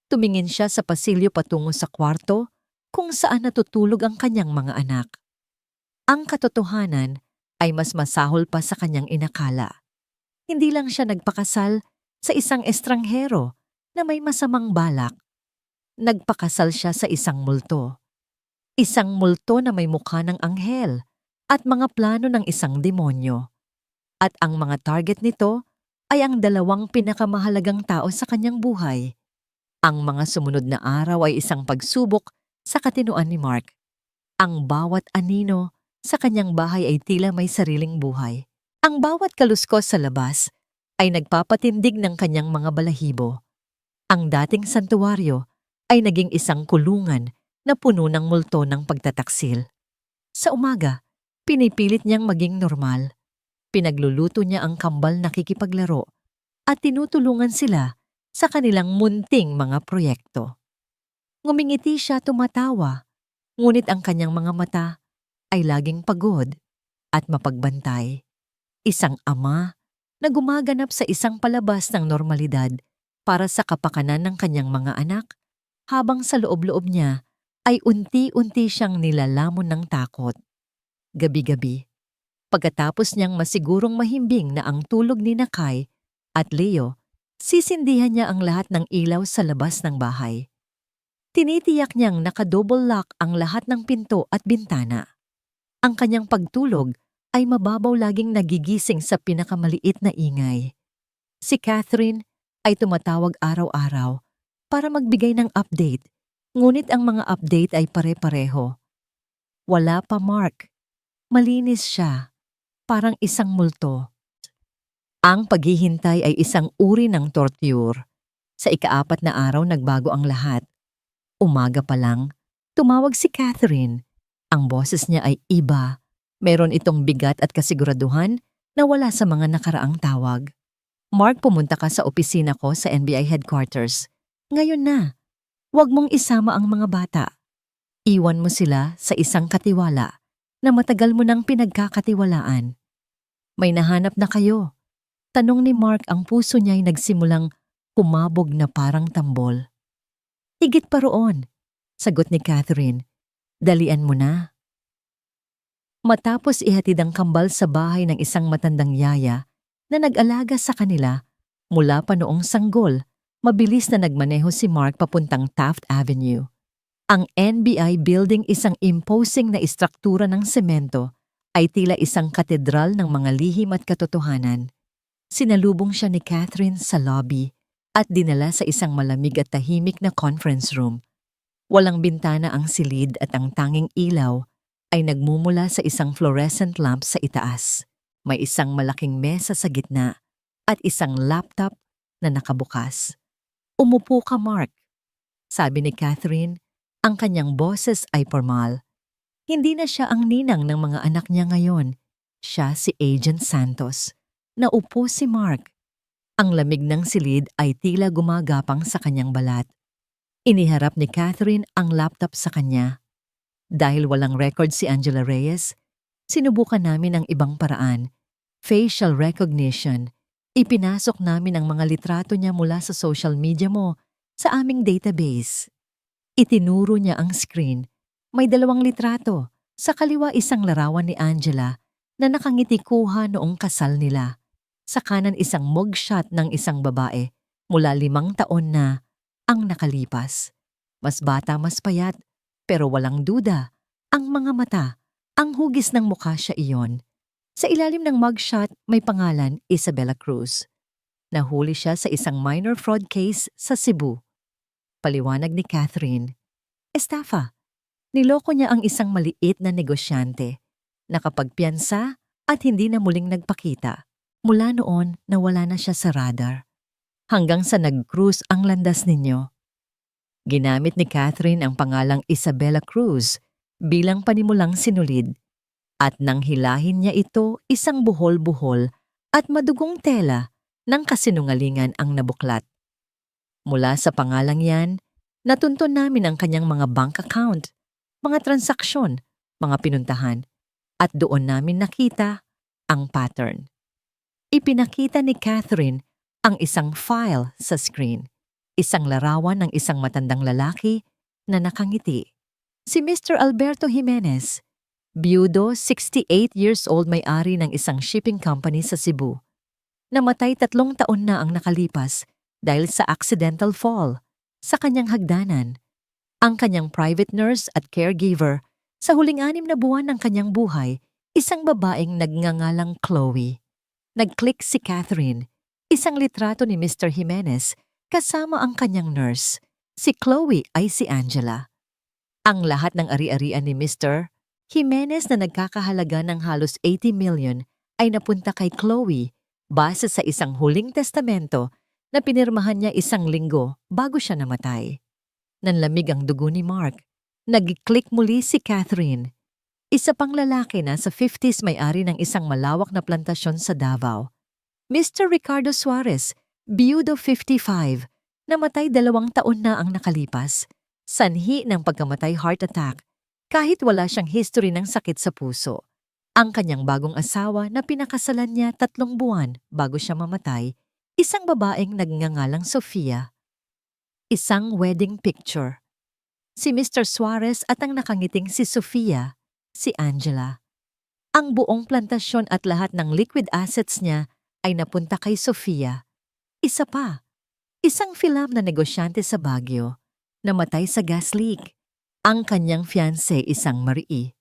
Tumingin siya sa pasilyo patungo sa kwarto kung saan natutulog ang kanyang mga anak. Ang katotohanan ay mas masahol pa sa kanyang inakala. Hindi lang siya nagpakasal sa isang estranghero na may masamang balak. Nagpakasal siya sa isang multo. Isang multo na may mukha ng anghel at mga plano ng isang demonyo. At ang mga target nito ay ang dalawang pinakamahalagang tao sa kanyang buhay. Ang mga sumunod na araw ay isang pagsubok sa katinuan ni Mark. Ang bawat anino sa kanyang bahay ay tila may sariling buhay. Ang bawat kaluskos sa labas ay nagpapatindig ng kanyang mga balahibo. Ang dating santuwaryo ay naging isang kulungan na puno ng multo ng pagtataksil. Sa umaga, pinipilit niyang maging normal. Pinagluluto niya ang kambal na kikipaglaro at tinutulungan sila sa kanilang munting mga proyekto. Ngumingiti siya, tumatawa, ngunit ang kanyang mga mata ay laging pagod at mapagbantay. Isang ama na gumaganap sa isang palabas ng normalidad para sa kapakanan ng kanyang mga anak, habang sa loob-loob niya ay unti-unti siyang nilalamon ng takot. Gabi-gabi, pagkatapos niyang masigurong mahimbing na ang tulog ni Nakay at Leo, sisindihan niya ang lahat ng ilaw sa labas ng bahay. Tinitiyak niyang nakadouble lock ang lahat ng pinto at bintana. Ang kanyang pagtulog ay mababaw, laging nagigising sa pinakamaliit na ingay. Si Catherine ay tumatawag araw-araw para magbigay ng update, ngunit ang mga update ay pare-pareho. Wala pa, Mark. Malinis siya, parang isang multo. Ang paghihintay ay isang uri ng torture. Sa ika-4 na araw, nagbago ang lahat. Umaga pa lang, tumawag si Catherine. Ang boses niya ay iba. Meron itong bigat at kasiguraduhan na wala sa mga nakaraang tawag. Mark, pumunta ka sa opisina ko sa NBI headquarters. Ngayon na. Huwag mong isama ang mga bata. Iwan mo sila sa isang katiwala na matagal mo nang pinagkakatiwalaan. May nahanap na kayo. Tanong ni Mark, ang puso niya ay nagsimulang kumabog na parang tambol. Higit pa roon, sagot ni Catherine. Dalian mo na. Matapos ihatid ang kambal sa bahay ng isang matandang yaya, na nag-alaga sa kanila mula pa noong sanggol. Mabilis na nagmaneho si Mark papuntang Taft Avenue. Ang NBI building, isang imposing na istruktura ng semento, ay tila isang katedral ng mga lihim at katotohanan. Sinalubong siya ni Catherine sa lobby at dinala sa isang malamig at tahimik na conference room. Walang bintana ang silid at ang tanging ilaw ay nagmumula sa isang fluorescent lamp sa itaas. May isang malaking mesa sa gitna at isang laptop na nakabukas. "Umupo ka, Mark," sabi ni Catherine. Ang kanyang boses ay formal. Hindi na siya ang ninang ng mga anak niya ngayon. Siya si Agent Santos. Naupo si Mark. Ang lamig ng silid ay tila gumagapang sa kanyang balat. Iniharap ni Catherine ang laptop sa kanya. Dahil walang record si Angela Reyes, sinubukan namin ang ibang paraan. Facial recognition. Ipinasok namin ang mga litrato niya mula sa social media mo sa aming database. Itinuro niya ang screen. May 2 litrato. Sa kaliwa isang larawan ni Angela na nakangiti kuha noong kasal nila. Sa kanan isang mugshot ng isang babae mula 5 taon na ang nakalipas. Mas bata, mas payat, pero walang duda. Ang mga mata, ang hugis ng mukha siya iyon. Sa ilalim ng mugshot may pangalan Isabella Cruz. Nahuli siya sa isang minor fraud case sa Cebu. Paliwanag ni Catherine. Estafa. Niloko niya ang isang maliit na negosyante. Nakapagpiyansa at hindi na muling nagpakita. Mula noon, nawala na siya sa radar. Hanggang sa nag-cruise ang landas ninyo. Ginamit ni Catherine ang pangalang Isabella Cruz bilang panimulang sinulid. At nang hilahin niya ito, isang buhol-buhol at madugong tela ng kasinungalingan ang nabuklat. Mula sa pangalang yan, natuntun namin ang kanyang mga bank account, mga transaksyon, mga pinuntahan, at doon namin nakita ang pattern. Ipinakita ni Catherine ang isang file sa screen, isang larawan ng isang matandang lalaki na nakangiti. Si Mr. Alberto Jimenez, biyudo, 68 years old, may-ari ng isang shipping company sa Cebu. Namatay 3 taon na ang nakalipas dahil sa accidental fall sa kanyang hagdanan. Ang kanyang private nurse at caregiver sa huling 6 na buwan ng kanyang buhay, isang babaeng nagngangalang Chloe. Nag-click si Catherine, isang litrato ni Mr. Jimenez kasama ang kanyang nurse. Si Chloe ay si Angela. Ang lahat ng ari-arian ni Mr. Jimenez na nagkakahalaga ng halos 80 million ay napunta kay Chloe base sa isang huling testamento na pinirmahan niya 1 linggo bago siya namatay. Nanlamig ang dugo ni Mark. Nag-click muli si Catherine. Isa pang lalaki na sa 50s, may-ari ng isang malawak na plantasyon sa Davao. Mr. Ricardo Suarez, biyudo, 55, namatay 2 taon na ang nakalipas. Sanhi ng pagkamatay, heart attack. Kahit wala siyang history ng sakit sa puso. Ang kanyang bagong asawa na pinakasalan niya 3 buwan bago siya mamatay, isang babaeng nagngangalang Sofia. Isang wedding picture. Si Mr. Suarez at ang nakangiting si Sofia, si Angela. Ang buong plantasyon at lahat ng liquid assets niya ay napunta kay Sofia. Isa pa, isang film na negosyante sa Baguio, namatay sa gas leak. Ang kanyang fiancé, isang Marie.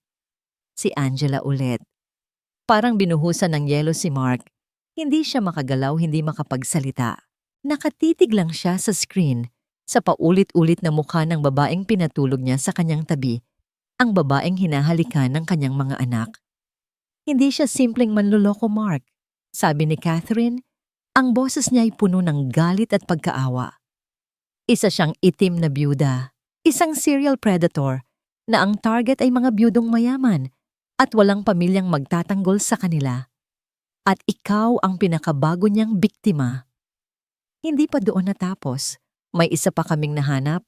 Si Angela ulit. Parang binuhusan ng yelo si Mark. Hindi siya makagalaw, hindi makapagsalita. Nakatitig lang siya sa screen, sa paulit-ulit na mukha ng babaeng pinatulog niya sa kanyang tabi, ang babaeng hinahalikan ng kanyang mga anak. Hindi siya simpleng manloloko, Mark. Sabi ni Catherine, ang boses niya ay puno ng galit at pagkaawa. Isa siyang itim na byuda. Isang serial predator na ang target ay mga byudong mayaman at walang pamilyang magtatanggol sa kanila. At ikaw ang pinakabago niyang biktima. Hindi pa doon natapos. May isa pa kaming nahanap.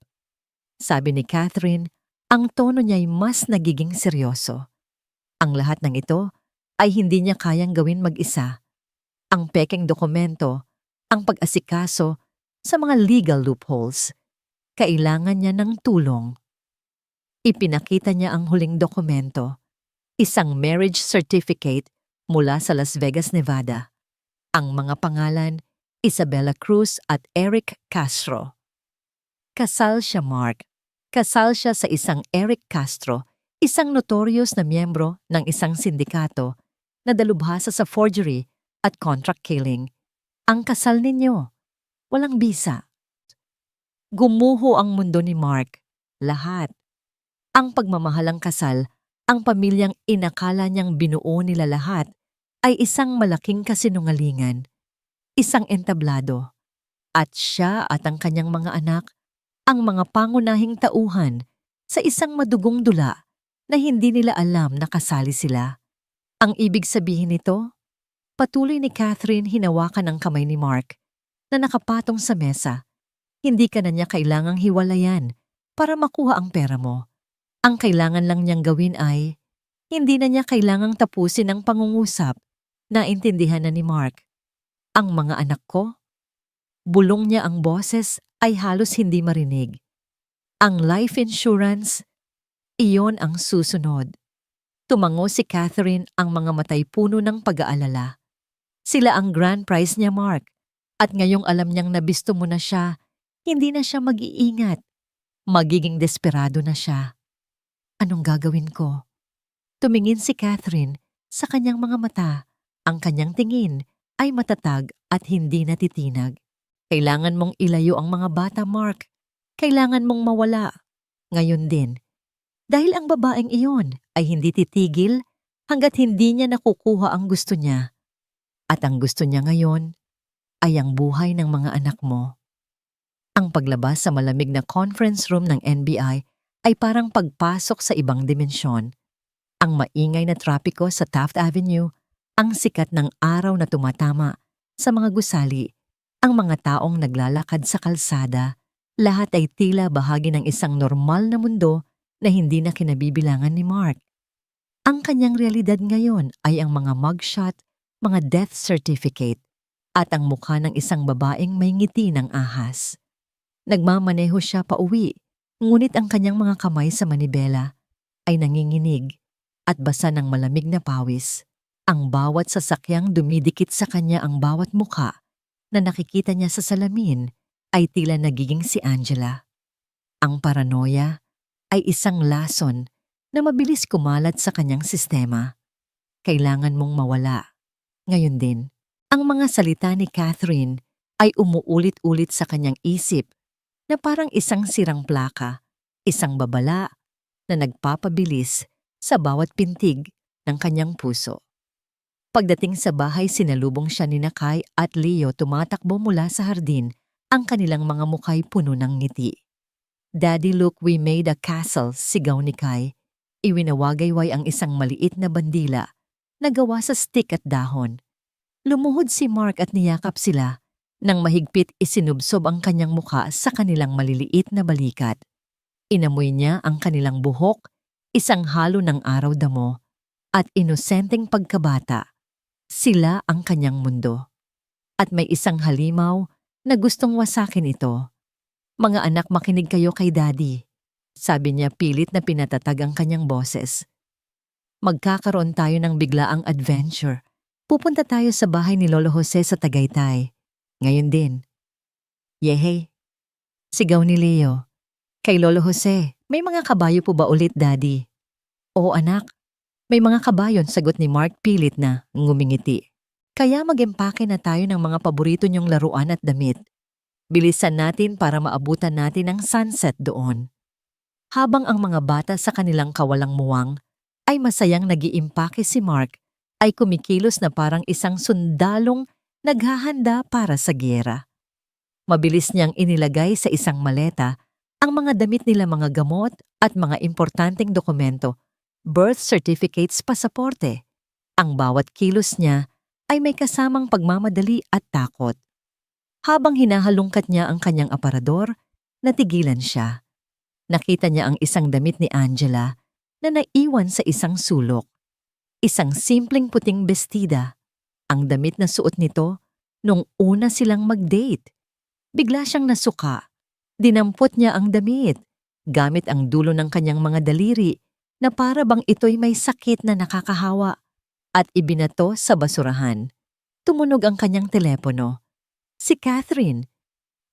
Sabi ni Catherine, ang tono niya ay mas nagiging seryoso. Ang lahat ng ito ay hindi niya kayang gawin mag-isa. Ang pekeng dokumento, ang pag-asikaso sa mga legal loopholes. Kailangan niya ng tulong. Ipinakita niya ang huling dokumento, isang marriage certificate mula sa Las Vegas, Nevada. Ang mga pangalan, Isabella Cruz at Eric Castro. Kasal siya, Mark. Kasal siya sa isang Eric Castro, isang notorious na miyembro ng isang sindikato na dalubhasa sa forgery at contract killing. Ang kasal ninyo, walang bisa. Gumuho ang mundo ni Mark. Lahat. Ang pagmamahalang kasal, ang pamilyang inakala niyang binuo nila lahat, ay isang malaking kasinungalingan, isang entablado. At siya at ang kanyang mga anak, ang mga pangunahing tauhan sa isang madugong dula na hindi nila alam na kasali sila. Ang ibig sabihin nito, patuloy ni Catherine hinawakan ang kamay ni Mark na nakapatong sa mesa. Hindi ka na niya kailangang hiwalayan para makuha ang pera mo. Ang kailangan lang niyang gawin ay, hindi na niya kailangang tapusin ang pangungusap. Naintindihan na ni Mark. Ang mga anak ko? Bulong niya ang boses ay halos hindi marinig. Ang life insurance, iyon ang susunod. Tumango si Catherine, ang mga matay puno ng pag-aalala. Sila ang grand prize niya, Mark. At ngayong alam niyang nabisto mo na siya, hindi na siya mag-iingat. Magiging desperado na siya. Anong gagawin ko? Tumingin si Catherine sa kanyang mga mata. Ang kanyang tingin ay matatag at hindi natitinag. Kailangan mong ilayo ang mga bata, Mark. Kailangan mong mawala. Ngayon din. Dahil ang babaeng iyon ay hindi titigil hanggat hindi niya nakukuha ang gusto niya. At ang gusto niya ngayon ay ang buhay ng mga anak mo. Ang paglabas sa malamig na conference room ng NBI ay parang pagpasok sa ibang dimensyon. Ang maingay na trapiko sa Taft Avenue, ang sikat ng araw na tumatama sa mga gusali, ang mga taong naglalakad sa kalsada, lahat ay tila bahagi ng isang normal na mundo na hindi na kinabibilangan ni Mark. Ang kanyang realidad ngayon ay ang mga mugshot, mga death certificate, at ang mukha ng isang babaeng may ngiti ng ahas. Nagmamaneho siya pauwi, ngunit ang kanyang mga kamay sa manibela ay nanginginig at basa ng malamig na pawis. Ang bawat sasakyang dumidikit sa kanya, ang bawat mukha na nakikita niya sa salamin ay tila nagiging si Angela. Ang paranoia ay isang lason na mabilis kumalat sa kanyang sistema. Kailangan mong mawala. Ngayon din, ang mga salita ni Catherine ay umuulit-ulit sa kanyang isip na parang isang sirang plaka, isang babala na nagpapabilis sa bawat pintig ng kanyang puso. Pagdating sa bahay, sinalubong siya ni Kai at Leo tumatakbo mula sa hardin, ang kanilang mga mukhay puno ng ngiti. Daddy, look, we made a castle, sigaw ni Kai. Iwinawagayway ang isang maliit na bandila na gawa sa stick at dahon. Lumuhod si Mark at niyakap sila. Nang mahigpit, isinubsob ang kanyang mukha sa kanilang maliliit na balikat. Inamoy niya ang kanilang buhok, isang halo ng araw damo, at inosenteng pagkabata. Sila ang kanyang mundo. At may isang halimaw na gustong wasakin ito. Mga anak, makinig kayo kay Daddy. Sabi niya, pilit na pinatatag ang kanyang boses. Magkakaroon tayo ng biglaang adventure. Pupunta tayo sa bahay ni Lolo Jose sa Tagaytay. Ngayon din. Yehey! Sigaw ni Leo. Kay Lolo Jose, may mga kabayo po ba ulit, Daddy? Oo, anak. May mga kabayon, sagot ni Mark pilit na ngumingiti. Kaya mag-empake na tayo ng mga paborito niyong laruan at damit. Bilisan natin para maabutan natin ang sunset doon. Habang ang mga bata sa kanilang kawalang muwang ay masayang nag-iimpake, si Mark ay kumikilos na parang isang sundalong naghahanda para sa giyera. Mabilis niyang inilagay sa isang maleta ang mga damit nila, mga gamot at mga importanteng dokumento, birth certificates, pasaporte. Ang bawat kilos niya ay may kasamang pagmamadali at takot. Habang hinahalungkat niya ang kanyang aparador, natigilan siya. Nakita niya ang isang damit ni Angela na naiwan sa isang sulok. Isang simpleng puting bestida. Ang damit na suot nito nung una silang mag-date. Bigla siyang nasuka. Dinampot niya ang damit gamit ang dulo ng kanyang mga daliri na para bang ito'y may sakit na nakakahawa, at ibinato sa basurahan. Tumunog ang kanyang telepono. Si Catherine.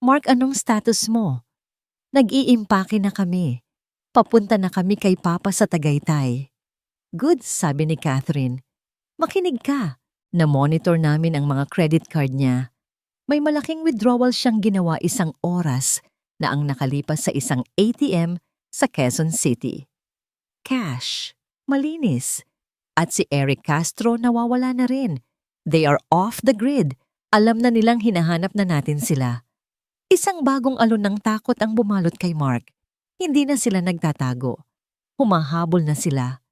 Mark, anong status mo? Nag-iimpake na kami. Papunta na kami kay Papa sa Tagaytay. Good, sabi ni Catherine. Makinig ka. Na-monitor namin ang mga credit card niya. May malaking withdrawal siyang ginawa 1 oras na ang nakalipas sa isang ATM sa Quezon City. Cash. Malinis. At si Eric Castro nawawala na rin. They are off the grid. Alam na nilang hinahanap na natin sila. Isang bagong alon ng takot ang bumalot kay Mark. Hindi na sila nagtatago. Humahabol na sila.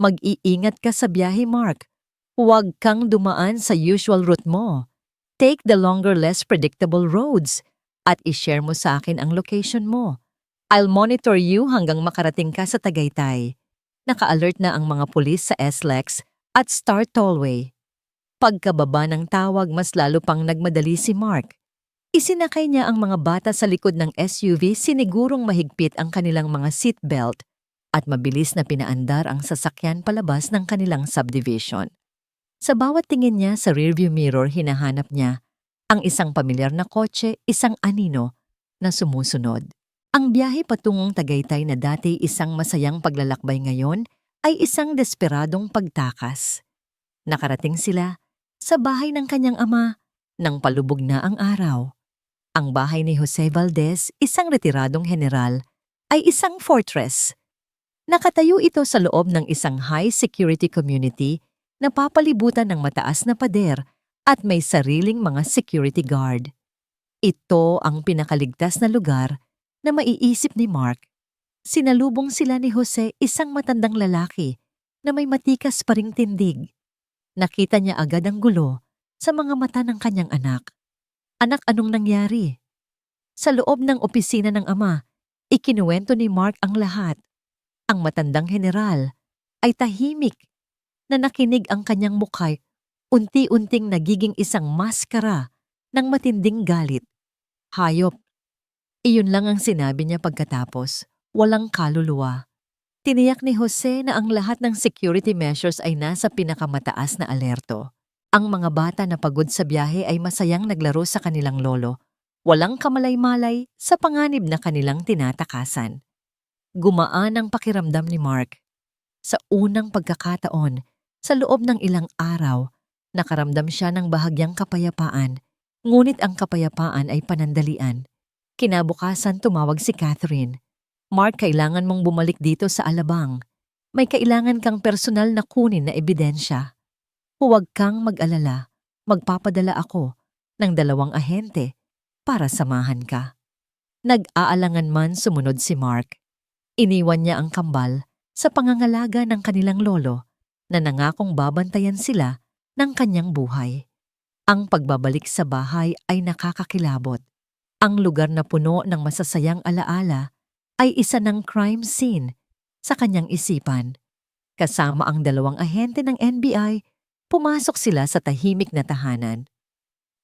Mag-iingat ka sa biyahe, Mark. Huwag kang dumaan sa usual route mo. Take the longer, less predictable roads at i-share mo sa akin ang location mo. I'll monitor you hanggang makarating ka sa Tagaytay. Naka-alert na ang mga pulis sa SLEX at Star Tollway. Pagkababa ng tawag, mas lalo pang nagmadali si Mark. Isinakay niya ang mga bata sa likod ng SUV, sinigurong mahigpit ang kanilang mga seatbelt at mabilis na pinaandar ang sasakyan palabas ng kanilang subdivision. Sa bawat tingin niya sa rearview mirror, hinahanap niya ang isang pamilyar na kotse, isang anino na sumusunod. Ang biyahe patungong Tagaytay na dati isang masayang paglalakbay ngayon ay isang desperadong pagtakas. Nakarating sila sa bahay ng kanyang ama nang palubog na ang araw. Ang bahay ni Jose Valdez, isang retiradong general, ay isang fortress. Nakatayo ito sa loob ng isang high-security community na papalibutan ng mataas na pader at may sariling mga security guard. Ito ang pinakaligtas na lugar na maiisip ni Mark. Sinalubong sila ni Jose, isang matandang lalaki na may matikas pa ring tindig. Nakita niya agad ang gulo sa mga mata ng kanyang anak. Anak, anong nangyari? Sa loob ng opisina ng ama, ikinuwento ni Mark ang lahat. Ang matandang general ay tahimik na nakinig, ang kanyang mukha unti-unting nagiging isang maskara ng matinding galit. Hayop. Iyon lang ang sinabi niya pagkatapos, walang kaluluwa. Tiniyak ni Jose na ang lahat ng security measures ay nasa pinakamataas na alerto. Ang mga bata na pagod sa biyahe ay masayang naglaro sa kanilang lolo. Walang kamalay-malay sa panganib na kanilang tinatakasan. Gumaan ang pakiramdam ni Mark. Sa unang pagkakataon, sa loob ng ilang araw, nakaramdam siya ng bahagyang kapayapaan. Ngunit ang kapayapaan ay panandalian. Kinabukasan tumawag si Catherine. Mark, kailangan mong bumalik dito sa Alabang. May kailangan kang personal na kunin na ebidensya. Huwag kang mag-alala. Magpapadala ako ng 2 ahente para samahan ka. Nag-aalangan man sumunod si Mark. Iniwan niya ang kambal sa pangangalaga ng kanilang lolo na nangakong babantayan sila ng kanyang buhay. Ang pagbabalik sa bahay ay nakakakilabot. Ang lugar na puno ng masasayang alaala ay isa ng crime scene sa kanyang isipan. Kasama ang 2 ahente ng NBI, pumasok sila sa tahimik na tahanan.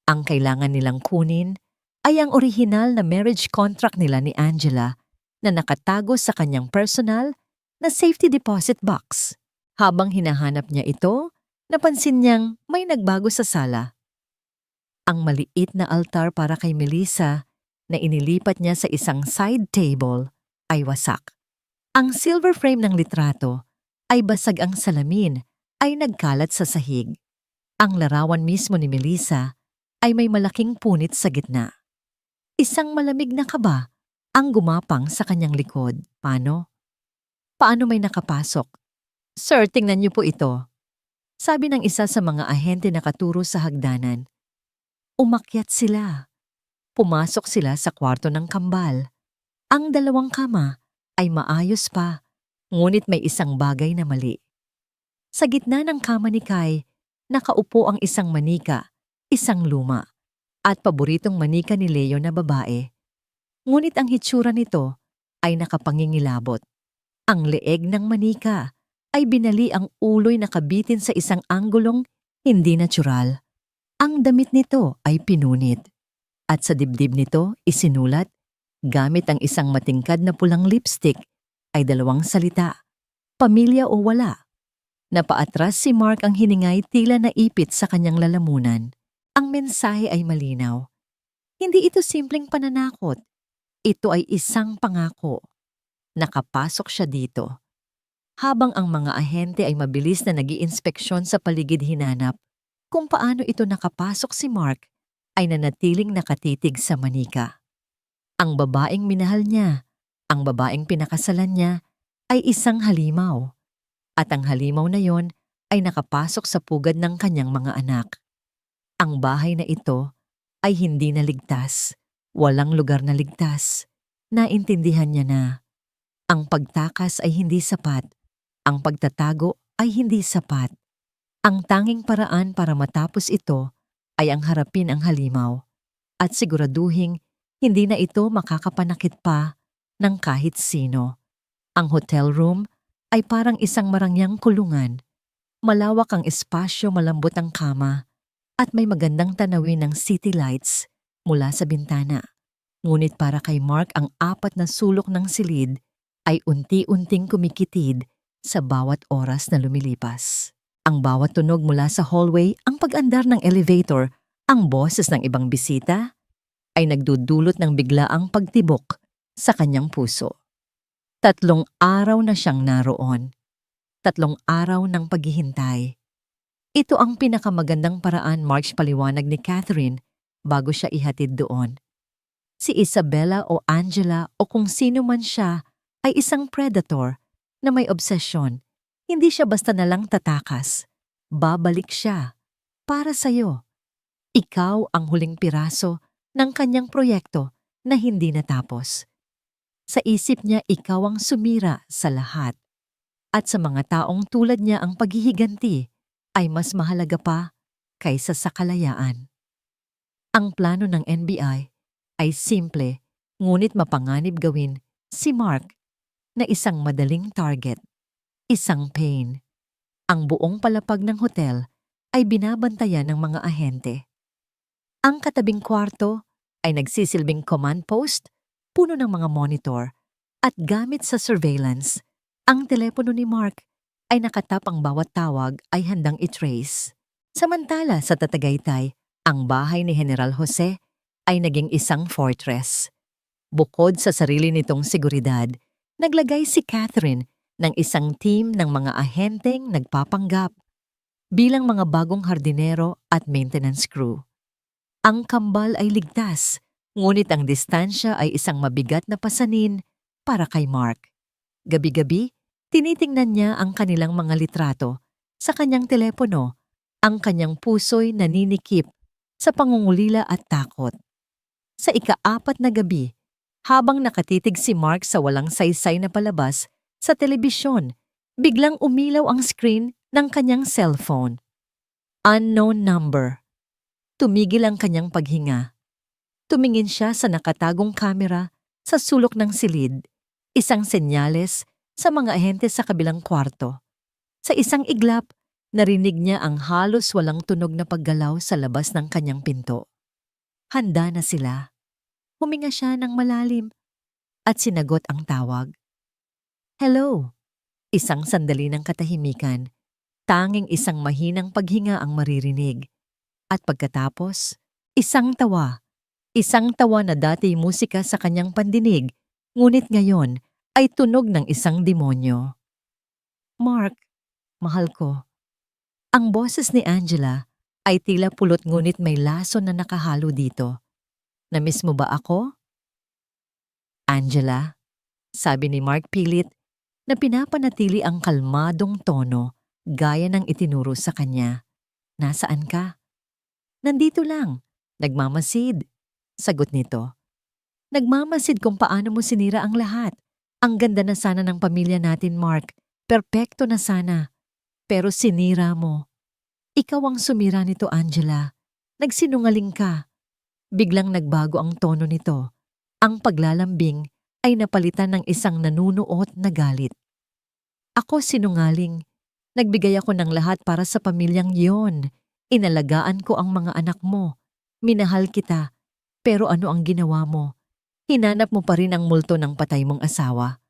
Ang kailangan nilang kunin ay ang orihinal na marriage contract nila ni Angela na nakatago sa kanyang personal na safety deposit box. Habang hinahanap niya ito, napansin niyang may nagbago sa sala. Ang maliit na altar para kay Melissa na inilipat niya sa isang side table ay wasak. Ang silver frame ng litrato ay basag, ang salamin ay nagkalat sa sahig. Ang larawan mismo ni Melissa ay may malaking punit sa gitna. Isang malamig na kaba ang gumapang sa kanyang likod. Paano? Paano may nakapasok? Sir, tingnan niyo po ito. Sabi ng isa sa mga ahente na katuro sa hagdanan. Umakyat sila. Pumasok sila sa kwarto ng kambal. Ang 2 kama ay maayos pa, ngunit may isang bagay na mali. Sa gitna ng kama ni Kai, nakaupo ang isang manika, isang luma, at paboritong manika ni Leo na babae. Ngunit ang hitsura nito ay nakapangingilabot. Ang leeg ng manika ay binali, ang ulo'y nakabitin sa isang anggulong hindi natural. Ang damit nito ay pinunit. At sa dibdib nito isinulat, gamit ang isang matingkad na pulang lipstick, ay 2 salita, pamilya o wala. Napaatras si Mark, ang hiningay tila naipit sa kanyang lalamunan. Ang mensahe ay malinaw. Hindi ito simpleng pananakot. Ito ay isang pangako. Nakapasok siya dito. Habang ang mga ahente ay mabilis na nag-iinspeksyon sa paligid, hinanap kung paano ito nakapasok, si Mark ay nanatiling nakatitig sa manika. Ang babaeng minahal niya, ang babaeng pinakasalan niya, ay isang halimaw. At ang halimaw na yon ay nakapasok sa pugad ng kanyang mga anak. Ang bahay na ito ay hindi na ligtas. Walang lugar na ligtas. Naintindihan niya na ang pagtakas ay hindi sapat. Ang pagtatago ay hindi sapat. Ang tanging paraan para matapos ito ay ang harapin ang halimaw at siguraduhing hindi na ito makakapanakit pa ng kahit sino. Ang hotel room ay parang isang marangyang kulungan. Malawak ang espasyo, malambot ang kama, at may magandang tanawin ng city lights mula sa bintana. Ngunit para kay Mark, ang 4 na sulok ng silid ay unti-unting kumikitid sa bawat oras na lumilipas. Ang bawat tunog mula sa hallway, ang pag-andar ng elevator, ang boses ng ibang bisita, ay nagdudulot ng biglaang pagtibok sa kanyang puso. 3 araw na siyang naroon. 3 araw ng paghihintay. Ito ang pinakamagandang paraan, March, paliwanag ni Catherine bago siya ihatid doon. Si Isabella o Angela o kung sino man siya ay isang predator na may obsesyon. Hindi siya basta nalang tatakas. Babalik siya para sa'yo. Ikaw ang huling piraso ng kanyang proyekto na hindi natapos. Sa isip niya, ikaw ang sumira sa lahat. At sa mga taong tulad niya, ang paghihiganti ay mas mahalaga pa kaysa sa kalayaan. Ang plano ng NBI ay simple, ngunit mapanganib gawin si Mark na isang madaling target, isang pain. Ang buong palapag ng hotel ay binabantayan ng mga ahente. Ang katabing kwarto ay nagsisilbing command post, puno ng mga monitor, at gamit sa surveillance. Ang telepono ni Mark ay nakatap, ang bawat tawag ay handang i-trace. Samantala sa Tatagaytay, ang bahay ni General Jose ay naging isang fortress. Bukod sa sarili nitong seguridad, naglagay si Catherine ng isang team ng mga ahenteng nagpapanggap bilang mga bagong hardinero at maintenance crew. Ang kambal ay ligtas, ngunit ang distansya ay isang mabigat na pasanin para kay Mark. Gabi-gabi, tinitingnan niya ang kanilang mga litrato sa kanyang telepono. Ang kanyang puso'y naninikip sa pangungulila at takot. Sa ika-4 na gabi, habang nakatitig si Mark sa walang saysay na palabas sa telebisyon, biglang umilaw ang screen ng kanyang cellphone. Unknown number. Tumigil ang kanyang paghinga. Tumingin siya sa nakatagong kamera sa sulok ng silid, isang senyales sa mga ahente sa kabilang kwarto. Sa isang iglap, narinig niya ang halos walang tunog na paggalaw sa labas ng kanyang pinto. Handa na sila. Huminga siya ng malalim at sinagot ang tawag. Hello. Isang sandali ng katahimikan. Tanging isang mahinang paghinga ang maririnig. At pagkatapos, isang tawa. Isang tawa na dati musika sa kanyang pandinig, ngunit ngayon ay tunog ng isang demonyo. Mark, mahal ko. Ang boses ni Angela ay tila pulot, ngunit may lason na nakahalo dito. Namiss mo ba ako? Angela, sabi ni Mark pilit na pinapanatili ang kalmadong tono gaya ng itinuro sa kanya. Nasaan ka? Nandito lang. Nagmamasid. Sagot nito. Nagmamasid kung paano mo sinira ang lahat. Ang ganda na sana ng pamilya natin, Mark. Perpekto na sana. Pero sinira mo. Ikaw ang sumira nito, Angela. Nagsinungaling ka. Biglang nagbago ang tono nito. Ang paglalambing ay napalitan ng isang nanunuot na galit. Ako sinungaling. Nagbigay ako ng lahat para sa pamilyang yon. Inalagaan ko ang mga anak mo. Minahal kita. Pero ano ang ginawa mo? Hinanap mo pa rin ang multo ng patay mong asawa.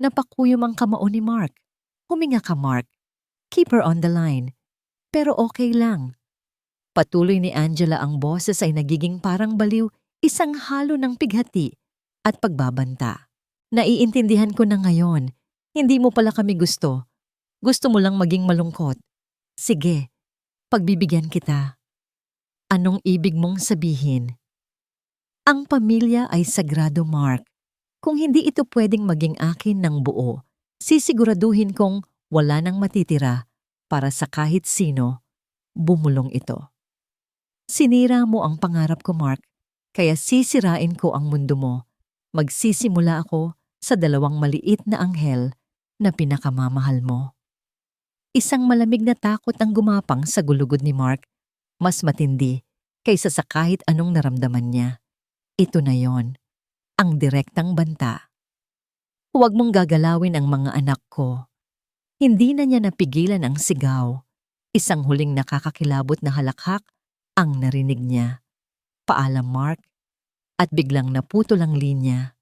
Napakuyom ang kamao ni Mark. Huminga ka, Mark. Keep her on the line. Pero okay lang. Patuloy ni Angela, ang boses ay nagiging parang baliw, isang halo ng pighati at pagbabanta. Naiintindihan ko na ngayon. Hindi mo pala kami gusto. Gusto mo lang maging malungkot. Sige, pagbibigyan kita. Anong ibig mong sabihin? Ang pamilya ay sagrado, Mark. Kung hindi ito pwedeng maging akin ng buo, sisiguraduhin kong wala nang matitira para sa kahit sino. Bumulong ito. Sinira mo ang pangarap ko, Mark, kaya sisirain ko ang mundo mo. Magsisimula ako sa 2 maliit na anghel na pinakamamahal mo. Isang malamig na takot ang gumapang sa gulugod ni Mark, mas matindi kaysa sa kahit anong naramdaman niya. Ito na yon, ang direktang banta. Huwag mong gagalawin ang mga anak ko. Hindi na niya napigilan ang sigaw. Isang huling nakakakilabot na halakhak ang narinig niya. Paalam, Mark. At biglang naputol ang linya.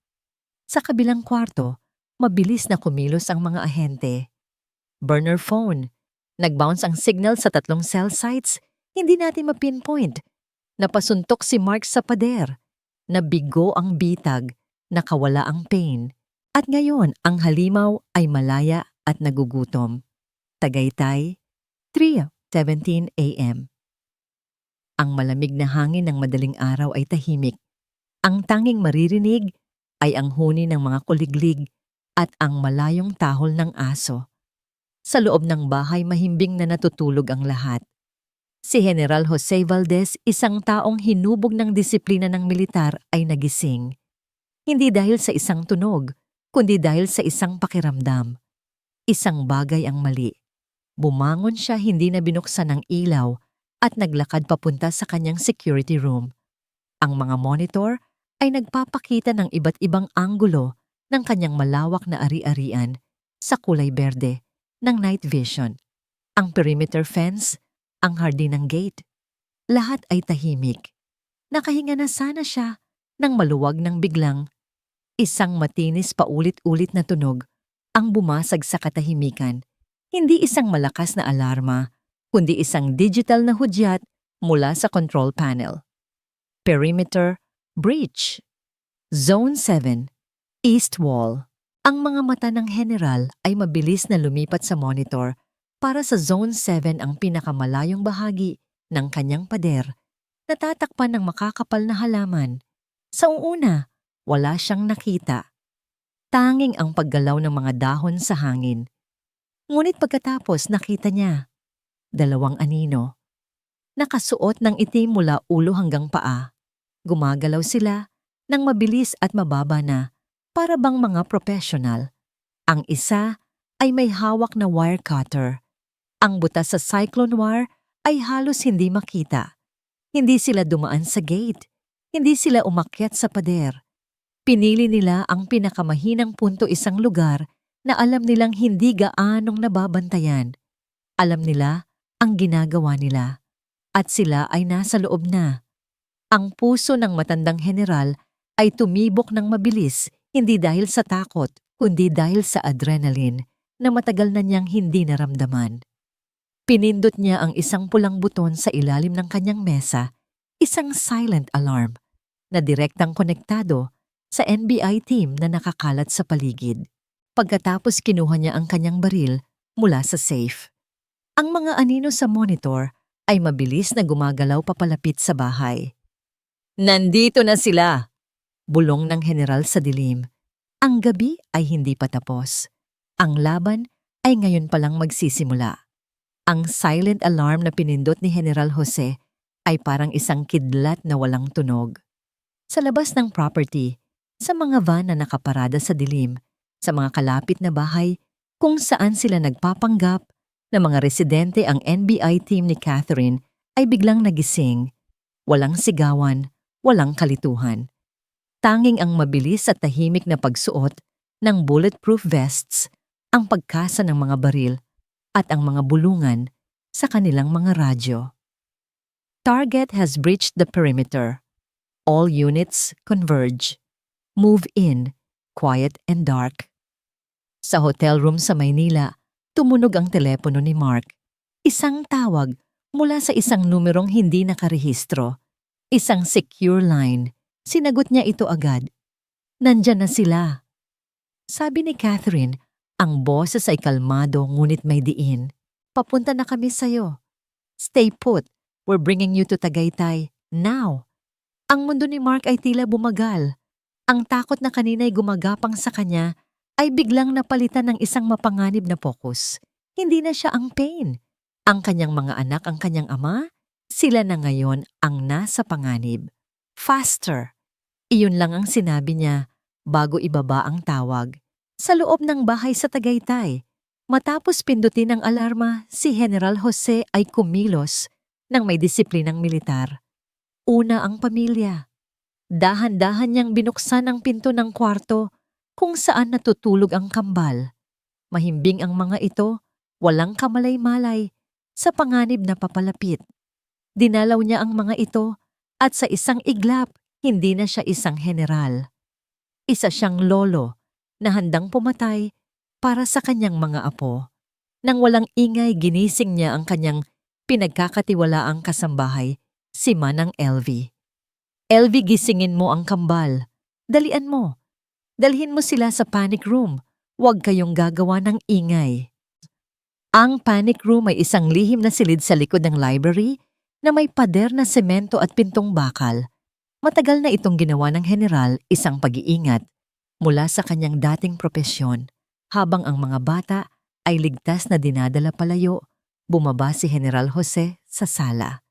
Sa kabilang kwarto, mabilis na kumilos ang mga ahente. Burner phone. Nag-bounce ang signal sa 3 cell sites. Hindi natin mapinpoint. Napasuntok si Mark sa pader. Nabigo ang bitag. Nakawala ang pain. At ngayon, ang halimaw ay malaya at nagugutom. Tagaytay, 3:17 a.m. Ang malamig na hangin ng madaling araw ay tahimik. Ang tanging maririnig ay ang huni ng mga kuliglig at ang malayong tahol ng aso. Sa loob ng bahay, mahimbing na natutulog ang lahat. Si General Jose Valdez, isang taong hinubog ng disiplina ng militar, ay nagising. Hindi dahil sa isang tunog, kundi dahil sa isang pakiramdam. Isang bagay ang mali. Bumangon siya, hindi na binuksan ng ilaw, at naglakad papunta sa kanyang security room. Ang mga monitor ay nagpapakita ng iba't ibang anggulo ng kanyang malawak na ari-arian sa kulay berde ng night vision. Ang perimeter fence, ang hardin ng gate. Lahat ay tahimik. Nakahinga na sana siya nang maluwag ng biglang. Isang matinis paulit-ulit na tunog ang bumasag sa katahimikan. Hindi isang malakas na alarma, kundi isang digital na hudyat mula sa control panel. Perimeter breach. Zone 7, East Wall. Ang mga mata ng general ay mabilis na lumipat sa monitor para sa Zone 7, ang pinakamalayong bahagi ng kanyang pader, natatakpan ng makakapal na halaman. Sa una, wala siyang nakita. Tanging ang paggalaw ng mga dahon sa hangin. Ngunit pagkatapos nakita niya 2 anino. Nakasuot ng itim mula ulo hanggang paa. Gumagalaw sila ng mabilis at mababa na, para bang mga professional. Ang isa ay may hawak na wire cutter. Ang butas sa cyclone wire ay halos hindi makita. Hindi sila dumaan sa gate. Hindi sila umakyat sa pader. Pinili nila ang pinakamahinang punto, isang lugar na alam nilang hindi gaanong nababantayan. Alam nila ang ginagawa nila. At sila ay nasa loob na. Ang puso ng matandang general ay tumibok ng mabilis, hindi dahil sa takot, kundi dahil sa adrenaline na matagal na niyang hindi naramdaman. Pinindot niya ang isang pulang buton sa ilalim ng kanyang mesa, isang silent alarm na direktang konektado sa NBI team na nakakalat sa paligid. Pagkatapos kinuha niya ang kanyang baril mula sa safe. Ang mga anino sa monitor ay mabilis na gumagalaw papalapit sa bahay. Nandito na sila! Bulong ng general sa dilim. Ang gabi ay hindi pa tapos. Ang laban ay ngayon palang magsisimula. Ang silent alarm na pinindot ni General Jose ay parang isang kidlat na walang tunog. Sa labas ng property, sa mga van na nakaparada sa dilim, sa mga kalapit na bahay kung saan sila nagpapanggap na mga residente, ang NBI team ni Catherine ay biglang nagising. Walang sigawan, walang kalituhan. Tanging ang mabilis at tahimik na pagsuot ng bulletproof vests, ang pagkasa ng mga baril at ang mga bulungan sa kanilang mga radyo. Target has breached the perimeter. All units converge. Move in, quiet and dark. Sa hotel room sa Maynila, Tumunog ang telepono ni Mark. Isang tawag mula sa isang numerong hindi nakarehistro. Isang secure line. Sinagot niya ito agad. Nandyan na sila. Sabi ni Catherine, ang boses ay kalmado ngunit may diin. Papunta na kami sa'yo. Stay put. We're bringing you to Tagaytay. Now. Ang mundo ni Mark ay tila bumagal. Ang takot na kanina'y gumagapang sa kanya ay biglang napalitan ng isang mapanganib na focus. Hindi na siya ang pain. Ang kanyang mga anak, ang kanyang ama, sila na ngayon ang nasa panganib. Faster. Iyon lang ang sinabi niya bago ibaba ang tawag. Sa loob ng bahay sa Tagaytay, matapos pindutin ang alarma, si General Jose ay kumilos ng may disiplinang militar. Una ang pamilya. Dahan-dahan niyang binuksan ang pinto ng kwarto kung saan natutulog ang kambal. Mahimbing ang mga ito, walang kamalay-malay, sa panganib na papalapit. Dinalaw niya ang mga ito at sa isang iglap, hindi na siya isang general. Isa siyang lolo na handang pumatay para sa kanyang mga apo. Nang walang ingay, ginising niya ang kanyang pinagkakatiwalaang kasambahay, si Manang LV. LV, gisingin mo ang kambal. Dalian mo. Dalhin mo sila sa panic room. Huwag kayong gagawa ng ingay. Ang panic room ay isang lihim na silid sa likod ng library na may pader na semento at pintong bakal. Matagal na itong ginawa ng general, isang pag-iingat mula sa kanyang dating propesyon. Habang ang mga bata ay ligtas na dinadala palayo, bumaba si General Jose sa sala.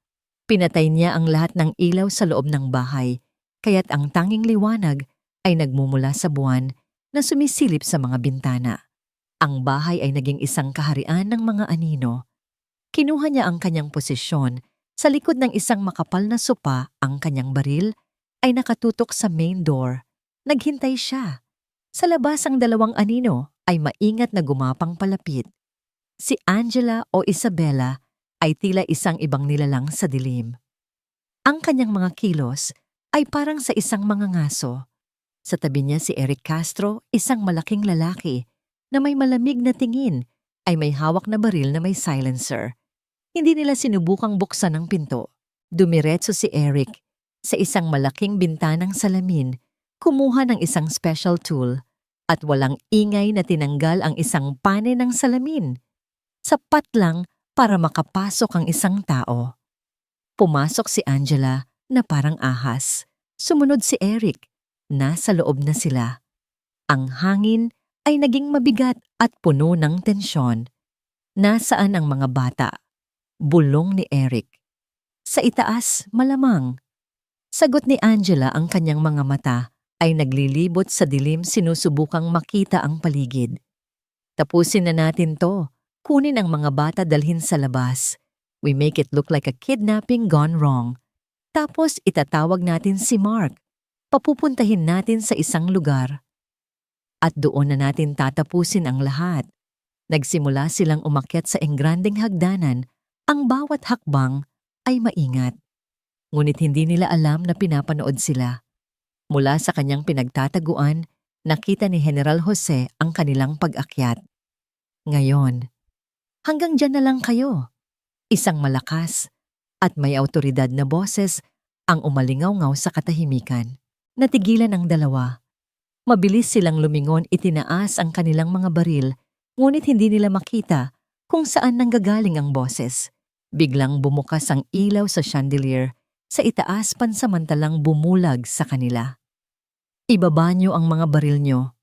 Pinatay niya ang lahat ng ilaw sa loob ng bahay, kaya't ang tanging liwanag ay nagmumula sa buwan na sumisilip sa mga bintana. Ang bahay ay naging isang kaharian ng mga anino. Kinuha niya ang kanyang posisyon sa likod ng isang makapal na sopa. Ang kanyang baril ay nakatutok sa main door. Naghintay siya. Sa labas ang dalawang anino ay maingat na gumapang palapit. Si Angela o Isabella ay tila isang ibang nilalang sa dilim. Ang kanyang mga kilos ay parang sa isang mangangaso. Sa tabi niya si Eric Castro, isang malaking lalaki na may malamig na tingin, ay may hawak na baril na may silencer. Hindi nila sinubukang buksan ang pinto. Dumiretso si Eric sa isang malaking bintanang salamin, kumuha ng isang special tool at walang ingay na tinanggal ang isang pane ng salamin. Sapat lang para makapasok ang isang tao. Pumasok si Angela na parang ahas. Sumunod si Eric. Nasa loob na sila. Ang hangin ay naging mabigat at puno ng tensyon. Nasaan ang mga bata? Bulong ni Eric. Sa itaas, malamang. Sagot ni Angela, ang kanyang mga mata ay naglilibot sa dilim, sinusubukang makita ang paligid. Tapusin na natin to. Kunin ang mga bata, dalhin sa labas. We make it look like a kidnapping gone wrong. Tapos itatawag natin si Mark. Papupuntahin natin sa isang lugar. At doon na natin tatapusin ang lahat. Nagsimula silang umakyat sa engrandeng hagdanan. Ang bawat hakbang ay maingat. Ngunit hindi nila alam na pinapanood sila. Mula sa kanyang pinagtataguan, nakita ni General Jose ang kanilang pag-akyat. Ngayon, hanggang dyan na lang kayo. Isang malakas at may awtoridad na boses ang umalingaw-ngaw sa katahimikan. Natigilan ang dalawa. Mabilis silang lumingon, itinaas ang kanilang mga baril, ngunit hindi nila makita kung saan nanggagaling ang boses. Biglang bumukas ang ilaw sa chandelier sa itaas, pansamantalang bumulag sa kanila. Ibaba niyo ang mga baril niyo.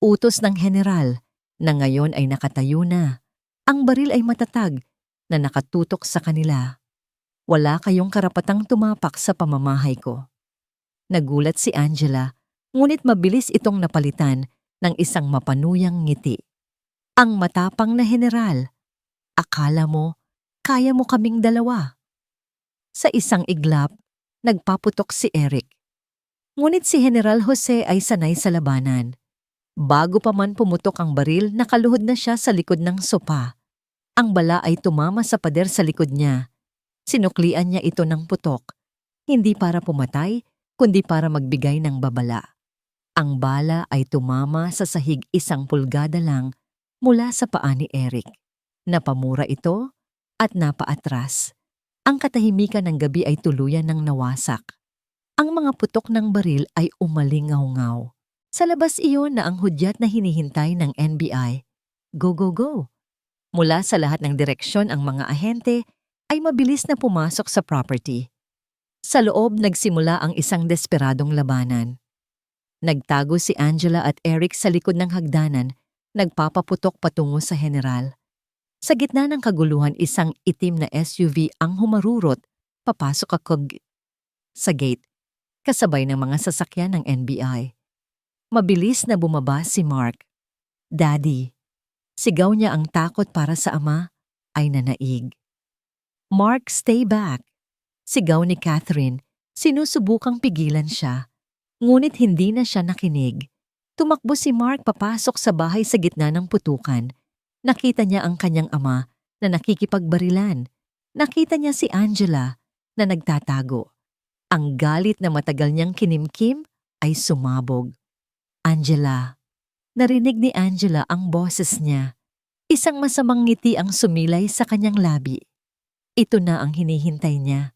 Utos ng general na ngayon ay nakatayo na. Ang baril ay matatag na nakatutok sa kanila. Wala kayong karapatang tumapak sa pamamahay ko. Nagulat si Angela, ngunit mabilis itong napalitan ng isang mapanuyang ngiti. Ang matapang na general, akala mo, kaya mo kaming dalawa. Sa isang iglap, nagpaputok si Eric. Ngunit si General Jose ay sanay sa labanan. Bago pa man pumutok ang baril, nakaluhod na siya sa likod ng sopa. Ang bala ay tumama sa pader sa likod niya. Sinuklian niya ito ng putok, hindi para pumatay, kundi para magbigay ng babala. Ang bala ay tumama sa sahig 1 pulgada lang mula sa paa ni Eric. Napamura ito at napaatras. Ang katahimikan ng gabi ay tuluyan ng nawasak. Ang mga putok ng baril ay umalingaw-ngaw. Sa labas iyon na ang hudyat na hinihintay ng NBI. Go, go, go! Mula sa lahat ng direksyon ang mga ahente ay mabilis na pumasok sa property. Sa loob nagsimula ang isang desperadong labanan. Nagtago si Angela at Eric sa likod ng hagdanan, nagpapaputok patungo sa general. Sa gitna ng kaguluhan, isang itim na SUV ang humarurot, papasok sa gate, kasabay ng mga sasakyan ng NBI. Mabilis na bumaba si Mark. Daddy. Sigaw niya, ang takot para sa ama ay nanaig. Mark, stay back. Sigaw ni Catherine, sinusubukang pigilan siya. Ngunit hindi na siya nakinig. Tumakbo si Mark papasok sa bahay sa gitna ng putukan. Nakita niya ang kanyang ama na nakikipagbarilan. Nakita niya si Angela na nagtatago. Ang galit na matagal niyang kinimkim ay sumabog. Angela. Narinig ni Angela ang boses niya. Isang masamang ngiti ang sumilay sa kanyang labi. Ito na ang hinihintay niya.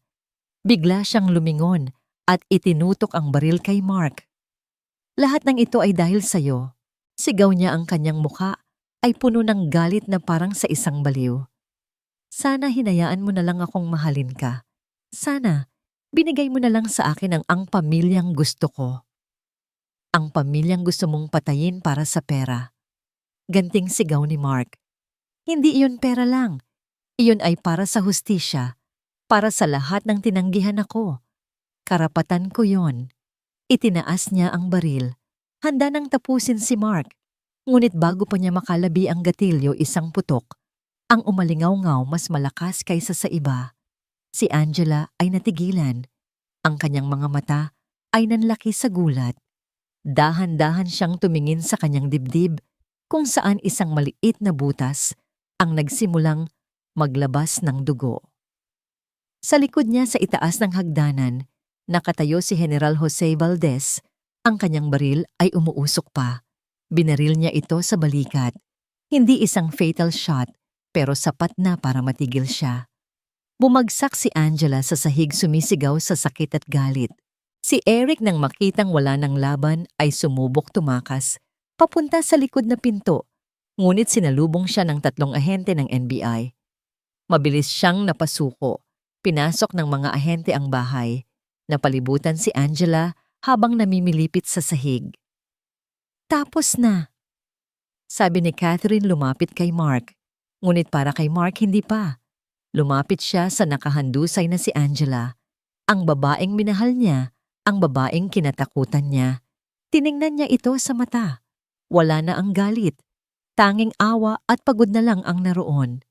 Bigla siyang lumingon at itinutok ang baril kay Mark. Lahat ng ito ay dahil sa'yo. Sigaw niya, ang kanyang mukha ay puno ng galit na parang sa isang baliw. Sana hinayaan mo na lang akong mahalin ka. Sana binigay mo na lang sa akin ang pamilyang gusto ko. Ang pamilyang gusto mong patayin para sa pera. Ganting sigaw ni Mark. Hindi iyon pera lang. Iyon ay para sa hustisya. Para sa lahat ng tinanggihan ako. Karapatan ko yon. Itinaas niya ang baril. Handa nang tapusin si Mark. Ngunit bago pa niya makalabi ang gatilyo, isang putok. Ang umalingaw-ngaw mas malakas kaysa sa iba. Si Angela ay natigilan. Ang kanyang mga mata ay nanlaki sa gulat. Dahan-dahan siyang tumingin sa kanyang dibdib, kung saan isang maliit na butas ang nagsimulang maglabas ng dugo. Sa likod niya sa itaas ng hagdanan, nakatayo si General Jose Valdez. Ang kanyang baril ay umuusok pa. Binaril niya ito sa balikat. Hindi isang fatal shot, pero sapat na para matigil siya. Bumagsak si Angela sa sahig, sumisigaw sa sakit at galit. Si Eric, nang makitang wala ng laban, ay sumubok tumakas, papunta sa likod na pinto. Ngunit sinalubong siya ng 3 ahente ng NBI. Mabilis siyang napasuko. Pinasok ng mga ahente ang bahay. Napalibutan si Angela habang namimilipit sa sahig. Tapos na, sabi ni Catherine, lumapit kay Mark. Ngunit para kay Mark, hindi pa. Lumapit siya sa nakahandusay na si Angela. Ang babaeng minahal niya, ang babaeng kinatakutan niya. Tiningnan niya ito sa mata. Wala na ang galit. Tanging awa at pagod na lang ang naroon.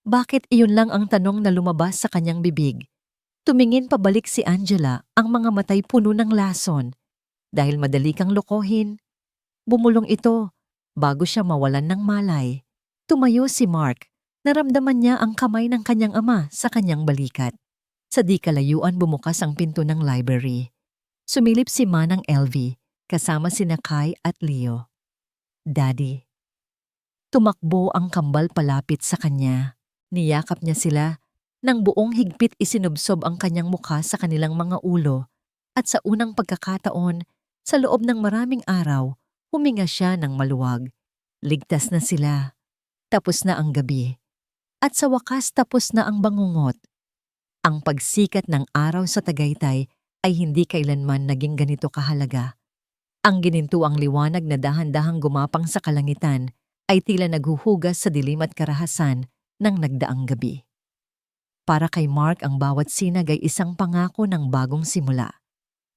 Bakit iyon lang ang tanong na lumabas sa kanyang bibig? Tumingin pabalik si Angela, ang mga matay puno ng lason. Dahil madali kang lokohin. Bumulong ito bago siya mawalan ng malay. Tumayo si Mark. Naramdaman niya ang kamay ng kanyang ama sa kanyang balikat. Sa di kalayuan bumukas ang pinto ng library. Sumilip si Manang LV kasama sina Kai at Leo. Daddy. Tumakbo ang kambal palapit sa kanya. Niyakap niya sila. Nang buong higpit isinubsob ang kanyang mukha sa kanilang mga ulo. At sa unang pagkakataon, sa loob ng maraming araw, huminga siya ng maluwag. Ligtas na sila. Tapos na ang gabi. At sa wakas tapos na ang bangungot. Ang pagsikat ng araw sa Tagaytay ay hindi kailanman naging ganito kahalaga. Ang ginintuang liwanag na dahan-dahang gumapang sa kalangitan ay tila naghuhugas sa dilim at karahasan ng nagdaang gabi. Para kay Mark, ang bawat sinag ay isang pangako ng bagong simula.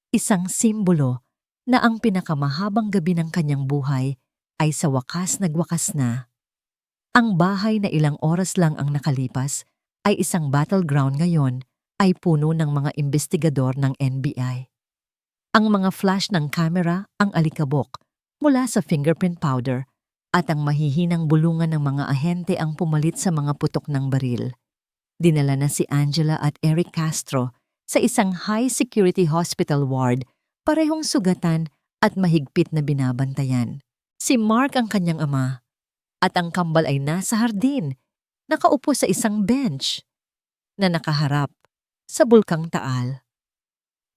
Isang simbolo na ang pinakamahabang gabi ng kanyang buhay ay sa wakas nagwakas na. Ang bahay na ilang oras lang ang nakalipas ay isang battleground ngayon ay puno ng mga investigador ng NBI. Ang mga flash ng camera ang alikabok mula sa fingerprint powder at ang mahihinang bulungan ng mga ahente ang pumalit sa mga putok ng baril. Dinala na si Angela at Eric Castro sa isang high-security hospital ward, parehong sugatan at mahigpit na binabantayan. Si Mark, ang kanyang ama, At ang kambal ay nasa hardin, nakaupo sa isang bench na nakaharap sa bulkang Taal.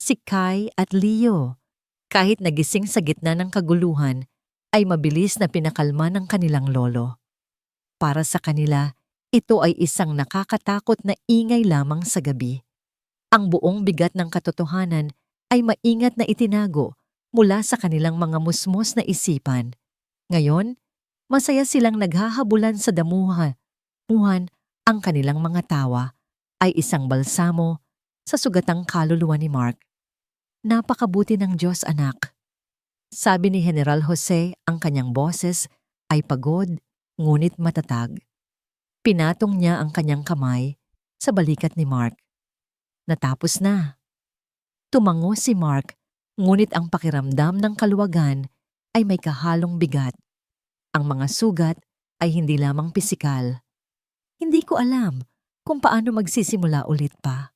Si Kai at Leo, kahit nagising sa gitna ng kaguluhan, ay mabilis na pinakalma ng kanilang lolo. Para sa kanila, ito ay isang nakakatakot na ingay lamang sa gabi. Ang buong bigat ng katotohanan ay maingat na itinago mula sa kanilang mga musmos na isipan. Ngayon, masaya silang naghahabulan sa damuhan. Ang kanilang mga tawa ay isang balsamo sa sugatang kaluluwa ni Mark. Napakabuti ng Diyos, anak. Sabi ni General Jose, ang kanyang boses ay pagod ngunit matatag. Pinatong niya ang kanyang kamay sa balikat ni Mark. Natapos na. Tumango si Mark, ngunit ang pakiramdam ng kaluwagan ay may kahalong bigat. Ang mga sugat ay hindi lamang pisikal. Hindi ko alam kung paano magsisimula ulit pa.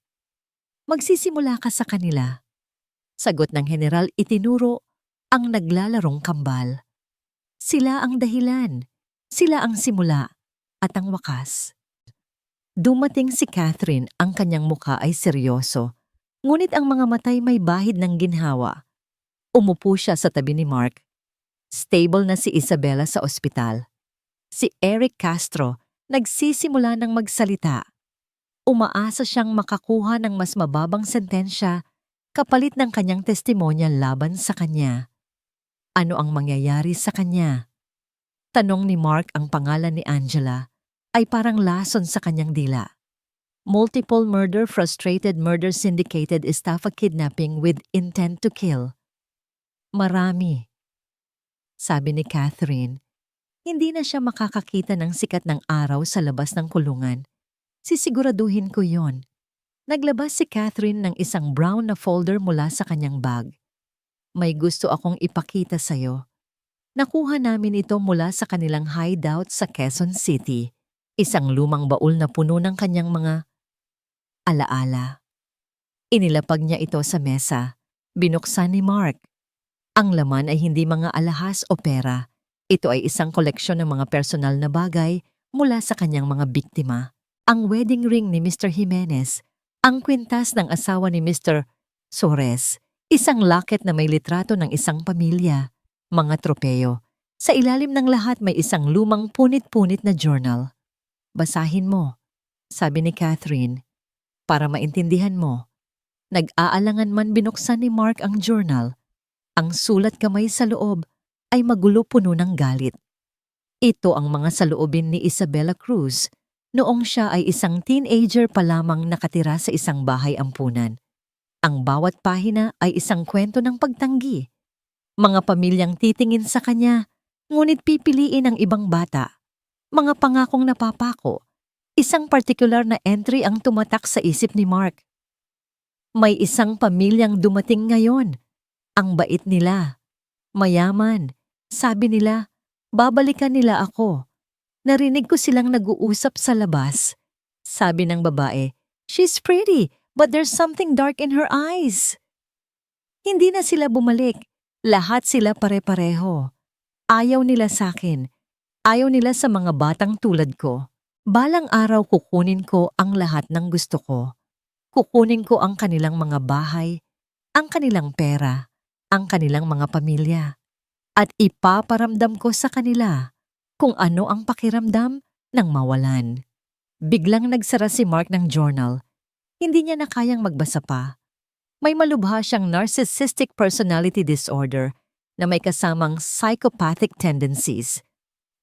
Magsisimula ka sa kanila. Sagot ng general, itinuro ang naglalarong kambal. Sila ang dahilan, sila ang simula at ang wakas. Dumating si Catherine, ang kanyang muka ay seryoso, ngunit ang mga matay may bahid ng ginhawa. Umupo siya sa tabi ni Mark. Stable na si Isabela sa ospital. Si Eric Castro nagsisimula ng magsalita. Umaasa siyang makakuha ng mas mababang sentensya kapalit ng kanyang testimonya laban sa kanya. Ano ang mangyayari sa kanya? Tanong ni Mark. Ang pangalan ni Angela ay parang lason sa kanyang dila. Multiple murder, frustrated murder, syndicated, estafa, kidnapping with intent to kill. Marami. Sabi ni Catherine, hindi na siya makakakita ng sikat ng araw sa labas ng kulungan. Sisiguraduhin ko yon. Naglabas si Catherine ng isang brown na folder mula sa kanyang bag. May gusto akong ipakita sa'yo. Nakuha namin ito mula sa kanilang hideout sa Quezon City. Isang lumang baul na puno ng kanyang mga alaala. Inilapag niya ito sa mesa. Binuksan ni Mark. Ang laman ay hindi mga alahas o pera. Ito ay isang koleksyon ng mga personal na bagay mula sa kanyang mga biktima. Ang wedding ring ni Mr. Jimenez, ang kwintas ng asawa ni Mr. Suarez, isang locket na may litrato ng isang pamilya, mga tropeyo. Sa ilalim ng lahat may isang lumang punit-punit na journal. Basahin mo, sabi ni Catherine, para maintindihan mo. Nag-aalangan man binuksan ni Mark ang journal. Ang sulat kamay sa loob ay magulo, puno ng galit. Ito ang mga saloobin ni Isabela Cruz noong siya ay isang teenager pa lamang nakatira sa isang bahay ampunan. Ang bawat pahina ay isang kwento ng pagtanggi. Mga pamilyang titingin sa kanya, ngunit pipiliin ang ibang bata. Mga pangakong napapako. Isang partikular na entry ang tumatak sa isip ni Mark. May isang pamilyang dumating ngayon. Ang bait nila. Mayaman. Sabi nila, babalikan nila ako. Narinig ko silang nag-uusap sa labas. Sabi ng babae, she's pretty, but there's something dark in her eyes. Hindi na sila bumalik. Lahat sila pare-pareho. Ayaw nila sa akin. Ayaw nila sa mga batang tulad ko. Balang araw kukunin ko ang lahat ng gusto ko. Kukunin ko ang kanilang mga bahay, ang kanilang pera, ang kanilang mga pamilya. At ipaparamdam ko sa kanila kung ano ang pakiramdam ng mawalan. Biglang nagsara si Mark ng journal. Hindi niya na kayang magbasa pa. May malubha siyang narcissistic personality disorder na may kasamang psychopathic tendencies.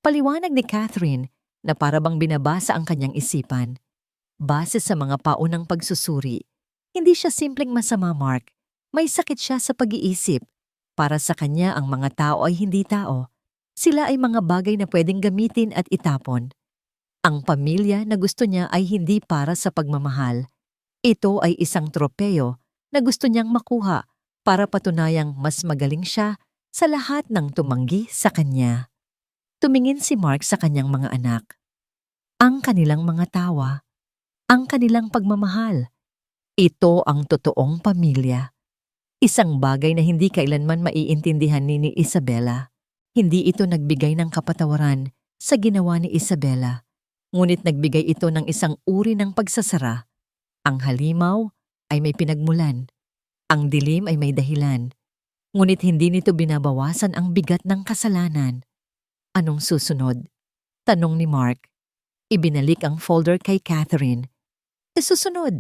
Paliwanag ni Catherine na para bang binabasa ang kanyang isipan. Base sa mga paunang pagsusuri, hindi siya simpleng masama, Mark. May sakit siya sa pag-iisip. Para sa kanya, ang mga tao ay hindi tao. Sila ay mga bagay na pwedeng gamitin at itapon. Ang pamilya na gusto niya ay hindi para sa pagmamahal. Ito ay isang tropeyo na gusto niyang makuha para patunayang mas magaling siya sa lahat ng tumanggi sa kanya. Tumingin si Mark sa kanyang mga anak. Ang kanilang mga tawa, ang kanilang pagmamahal. Ito ang totoong pamilya. Isang bagay na hindi kailanman maiintindihan ni Isabela. Hindi ito nagbigay ng kapatawaran sa ginawa ni Isabela, ngunit nagbigay ito ng isang uri ng pagsasara. Ang halimaw ay may pinagmulan, ang dilim ay may dahilan, ngunit hindi nito binabawasan ang bigat ng kasalanan. Anong susunod? Tanong ni Mark. Ibinalik ang folder kay Catherine. Susunod.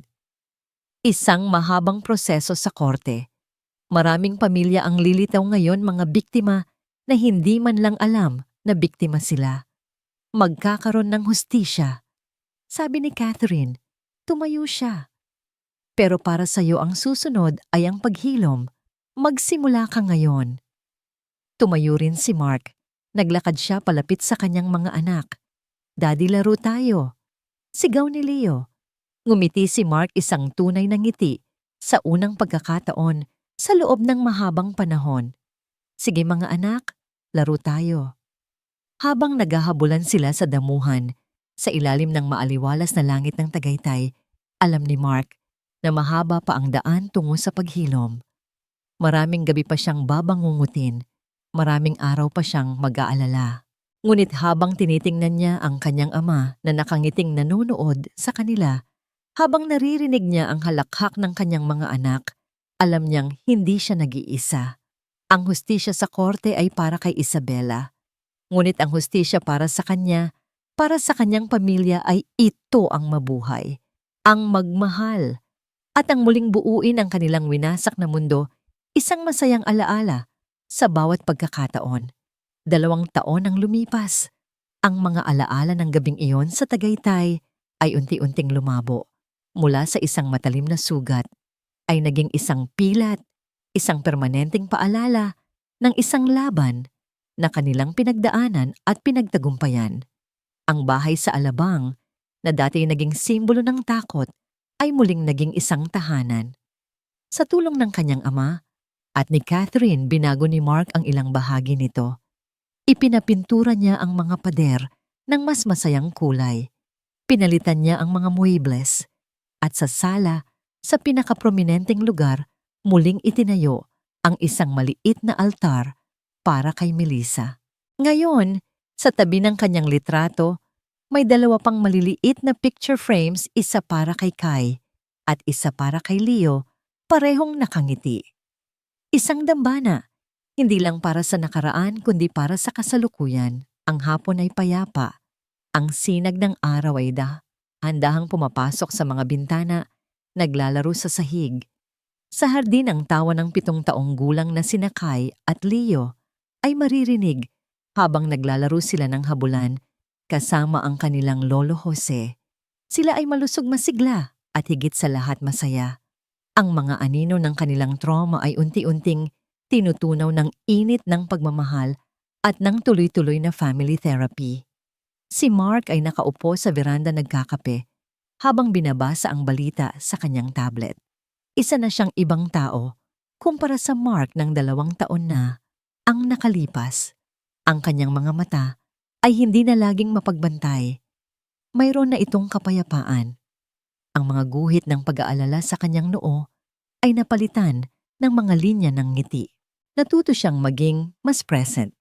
Isang mahabang proseso sa korte. Maraming pamilya ang lilitaw ngayon, mga biktima na hindi man lang alam na biktima sila. Magkakaroon ng hustisya. Sabi ni Catherine, tumayo siya. Pero para sa iyo ang susunod ay ang paghilom. Magsimula ka ngayon. Tumayo rin si Mark. Naglakad siya palapit sa kanyang mga anak. Daddy, laro tayo. Sigaw ni Leo. Ngumiti si Mark, isang tunay na ngiti sa unang pagkakataon sa loob ng mahabang panahon. Sige mga anak, laro tayo. Habang naghahabulan sila sa damuhan, sa ilalim ng maaliwalas na langit ng Tagaytay, alam ni Mark na mahaba pa ang daan tungo sa paghilom. Maraming gabi pa siyang babangungutin, maraming araw pa siyang mag-aalala. Ngunit habang tinitingnan niya ang kanyang ama na nakangiting nanonood sa kanila, habang naririnig niya ang halakhak ng kanyang mga anak, alam niyang hindi siya nag-iisa. Ang hustisya sa korte ay para kay Isabela. Ngunit ang hustisya para sa kanya, para sa kanyang pamilya ay ito ang mabuhay, ang magmahal, at ang muling buuin ang kanilang winasak na mundo, isang masayang alaala sa bawat pagkakataon. 2 taon ang lumipas. Ang mga alaala ng gabing iyon sa Tagaytay ay unti-unting lumabo. Mula sa isang matalim na sugat, ay naging isang pilat, isang permanenteng paalala ng isang laban na kanilang pinagdaanan at pinagtagumpayan. Ang bahay sa Alabang, na dati naging simbolo ng takot, ay muling naging isang tahanan. Sa tulong ng kanyang ama at ni Catherine, binago ni Mark ang ilang bahagi nito. Ipinapintura niya ang mga pader ng mas masayang kulay. Pinalitan niya ang mga muebles. At sa sala, sa pinakaprominenteng lugar, muling itinayo ang isang maliit na altar para kay Melissa. Ngayon, sa tabi ng kanyang litrato, may 2 pang maliliit na picture frames, isa para kay Kai at isa para kay Leo, parehong nakangiti. Isang dambana, hindi lang para sa nakaraan kundi para sa kasalukuyan. Ang hapon ay payapa. Ang sinag ng araw ay handahang pumapasok sa mga bintana, naglalaro sa sahig. Sa hardin, ang tawa ng 7 taong gulang na sina Kai at Leo ay maririnig habang naglalaro sila ng habulan kasama ang kanilang lolo Jose. Sila ay malusog masigla at higit sa lahat masaya. Ang mga anino ng kanilang trauma ay unti-unting tinutunaw ng init ng pagmamahal at ng tuloy-tuloy na family therapy. Si Mark ay nakaupo sa veranda nagkakape habang binabasa ang balita sa kanyang tablet. Isa na siyang ibang tao kumpara sa Mark ng 2 taon na ang nakalipas. Ang kanyang mga mata ay hindi na laging mapagbantay. Mayroon na itong kapayapaan. Ang mga guhit ng pag-aalala sa kanyang noo ay napalitan ng mga linya ng ngiti. Natuto siyang maging mas present.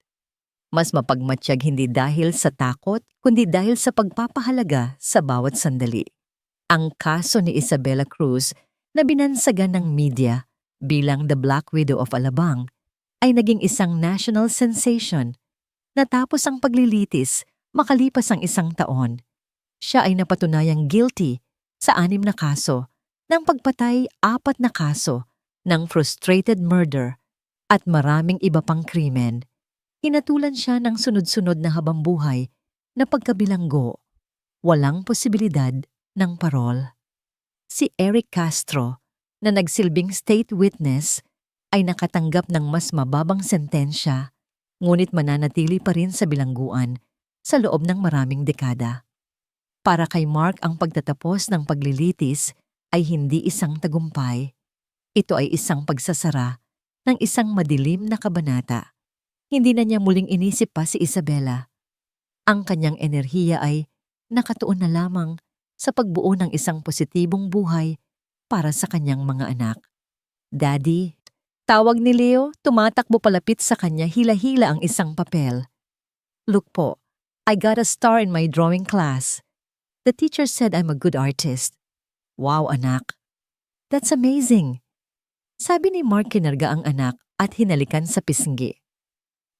Mas mapagmatsyag, hindi dahil sa takot, kundi dahil sa pagpapahalaga sa bawat sandali. Ang kaso ni Isabela Cruz na binansagan ng media bilang The Black Widow of Alabang ay naging isang national sensation. Natapos ang paglilitis makalipas ang 1 taon. Siya ay napatunayang guilty sa 6 na kaso, ng pagpatay 4 na kaso, ng frustrated murder, at maraming iba pang krimen. Hinatulan siya ng sunod-sunod na habambuhay na pagkabilanggo. Walang posibilidad ng parol. Si Eric Castro, na nagsilbing state witness, ay nakatanggap ng mas mababang sentensya, ngunit mananatili pa rin sa bilangguan sa loob ng maraming dekada. Para kay Mark, ang pagtatapos ng paglilitis ay hindi isang tagumpay. Ito ay isang pagsasara ng isang madilim na kabanata. Hindi na niya muling inisip pa si Isabela. Ang kanyang enerhiya ay nakatuon na lamang sa pagbuo ng isang positibong buhay para sa kanyang mga anak. Daddy, tawag ni Leo, tumatakbo palapit sa kanya, hila-hila ang isang papel. Look po, I got a star in my drawing class. The teacher said I'm a good artist. Wow, anak. That's amazing. Sabi ni Mark kinarga ang anak at hinalikan sa pisngi.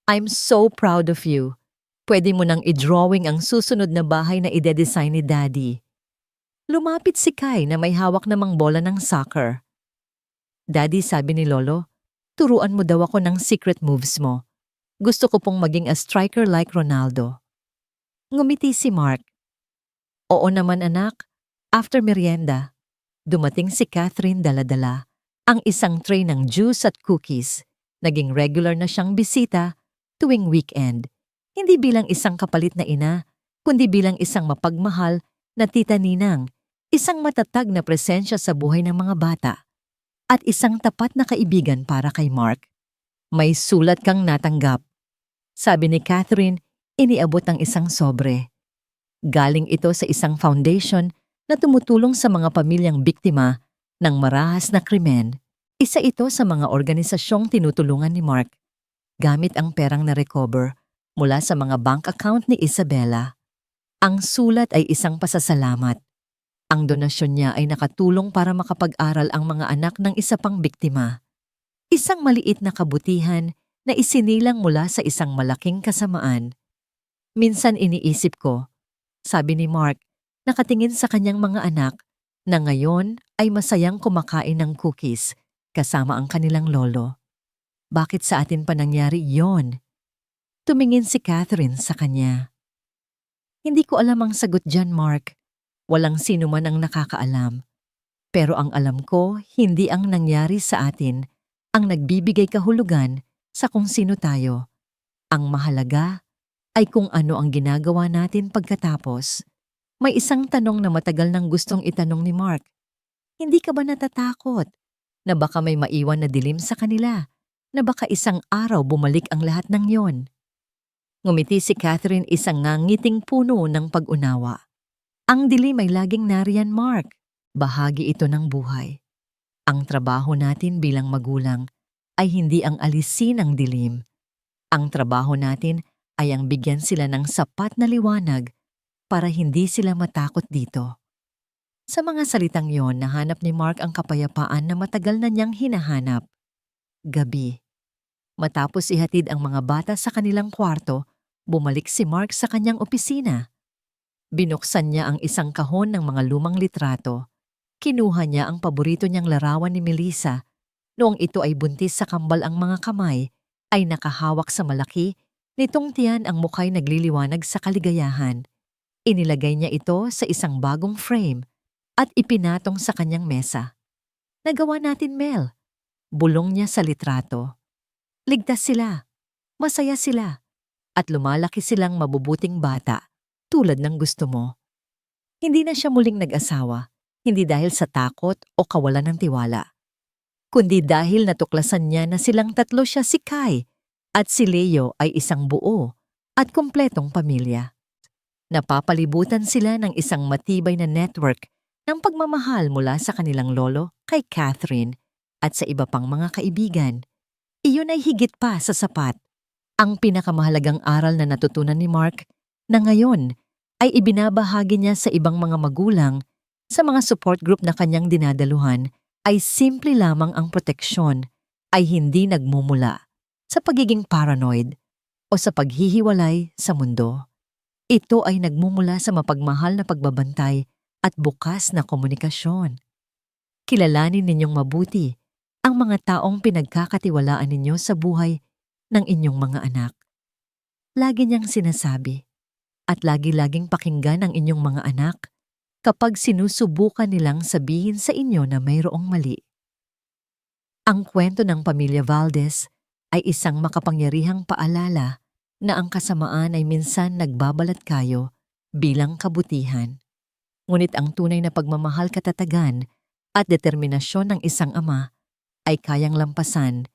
I'm so proud of you. Pwede mo nang i-drawing ang susunod na bahay na ide-design ni Daddy. Lumapit si Kai na may hawak namang bola ng soccer. Daddy, sabi ni Lolo, turuan mo daw ako ng secret moves mo. Gusto ko pong maging a striker like Ronaldo. Ngumiti si Mark. Oo naman anak, after merienda, dumating si Catherine dala-dala ang isang tray ng juice at cookies. Naging regular na siyang bisita tuwing weekend. Hindi bilang isang kapalit na ina, kundi bilang isang mapagmahal na tita ninang, isang matatag na presensya sa buhay ng mga bata, at isang tapat na kaibigan para kay Mark. May sulat kang natanggap. Sabi ni Catherine, iniabot ang isang sobre. Galing ito sa isang foundation na tumutulong sa mga pamilyang biktima ng marahas na krimen. Isa ito sa mga organisasyong tinutulungan ni Mark. Gamit ang perang na-recover mula sa mga bank account ni Isabella. Ang sulat ay isang pasasalamat. Ang donasyon niya ay nakatulong para makapag-aral ang mga anak ng isa pang biktima. Isang maliit na kabutihan na isinilang mula sa isang malaking kasamaan. Minsan iniisip ko, sabi ni Mark, nakatingin sa kanyang mga anak na ngayon ay masayang kumakain ng cookies kasama ang kanilang lolo. Bakit sa atin pa nangyari yon? Tumingin si Catherine sa kanya. Hindi ko alam ang sagot dyan, Mark. Walang sino man ang nakakaalam. Pero ang alam ko, hindi ang nangyari sa atin ang nagbibigay kahulugan sa kung sino tayo. Ang mahalaga ay kung ano ang ginagawa natin pagkatapos. May isang tanong na matagal nang gustong itanong ni Mark. Hindi ka ba natatakot na baka may maiwan na dilim sa kanila? Na baka isang araw bumalik ang lahat ng yon? Ngumiti si Catherine, isang ngangiting puno ng pag-unawa. Ang dilim ay laging nariyan, Mark. Bahagi ito ng buhay. Ang trabaho natin bilang magulang ay hindi ang alisin ang dilim. Ang trabaho natin ay ang bigyan sila ng sapat na liwanag para hindi sila matakot dito. Sa mga salitang yon, nahanap ni Mark ang kapayapaan na matagal na niyang hinahanap. Gabi. Matapos ihatid ang mga bata sa kanilang kwarto, bumalik si Mark sa kanyang opisina. Binuksan niya ang isang kahon ng mga lumang litrato. Kinuha niya ang paborito niyang larawan ni Melissa. Noong ito ay buntis sa kambal ang mga kamay, ay nakahawak sa malaki, nitong tiyan ang mukha'y nagliliwanag sa kaligayahan. Inilagay niya ito sa isang bagong frame at ipinatong sa kanyang mesa. Nagawa natin, Mel. Bulong niya sa litrato. Ligtas sila, masaya sila, at lumalaki silang mabubuting bata tulad ng gusto mo. Hindi na siya muling nag-asawa, hindi dahil sa takot o kawalan ng tiwala, kundi dahil natuklasan niya na silang tatlo, siya, si Kai at si Leo, ay isang buo at kumpletong pamilya. Napapalibutan sila ng isang matibay na network ng pagmamahal mula sa kanilang lolo kay Catherine at sa iba pang mga kaibigan. Iyon ay higit pa sa sapat. Ang pinakamahalagang aral na natutunan ni Mark na ngayon ay ibinabahagi niya sa ibang mga magulang sa mga support group na kanyang dinadaluhan ay simple lamang ang proteksyon ay hindi nagmumula sa pagiging paranoid o sa paghihiwalay sa mundo. Ito ay nagmumula sa mapagmahal na pagbabantay at bukas na komunikasyon. Kilalanin ninyong mabuti ang mga taong pinagkakatiwalaan ninyo sa buhay ng inyong mga anak. Lagi niyang sinasabi at lagi-laging pakinggan ang inyong mga anak kapag sinusubukan nilang sabihin sa inyo na mayroong mali. Ang kwento ng pamilya Valdez ay isang makapangyarihang paalala na ang kasamaan ay minsan nagbabalat kayo bilang kabutihan. Ngunit ang tunay na pagmamahal, katatagan at determinasyon ng isang ama ay kayang lampasan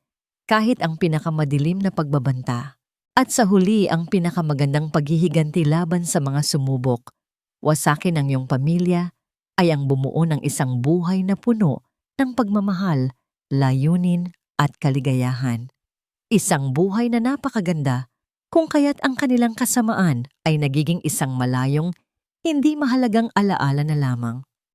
kahit ang pinakamadilim na pagbabanta. At sa huli, ang pinakamagandang paghihiganti laban sa mga sumubok, wasakin ng iyong pamilya, ay ang bumuo ng isang buhay na puno ng pagmamahal, layunin at kaligayahan. Isang buhay na napakaganda kung kaya't ang kanilang kasamaan ay nagiging isang malayong, hindi mahalagang alaala na lamang.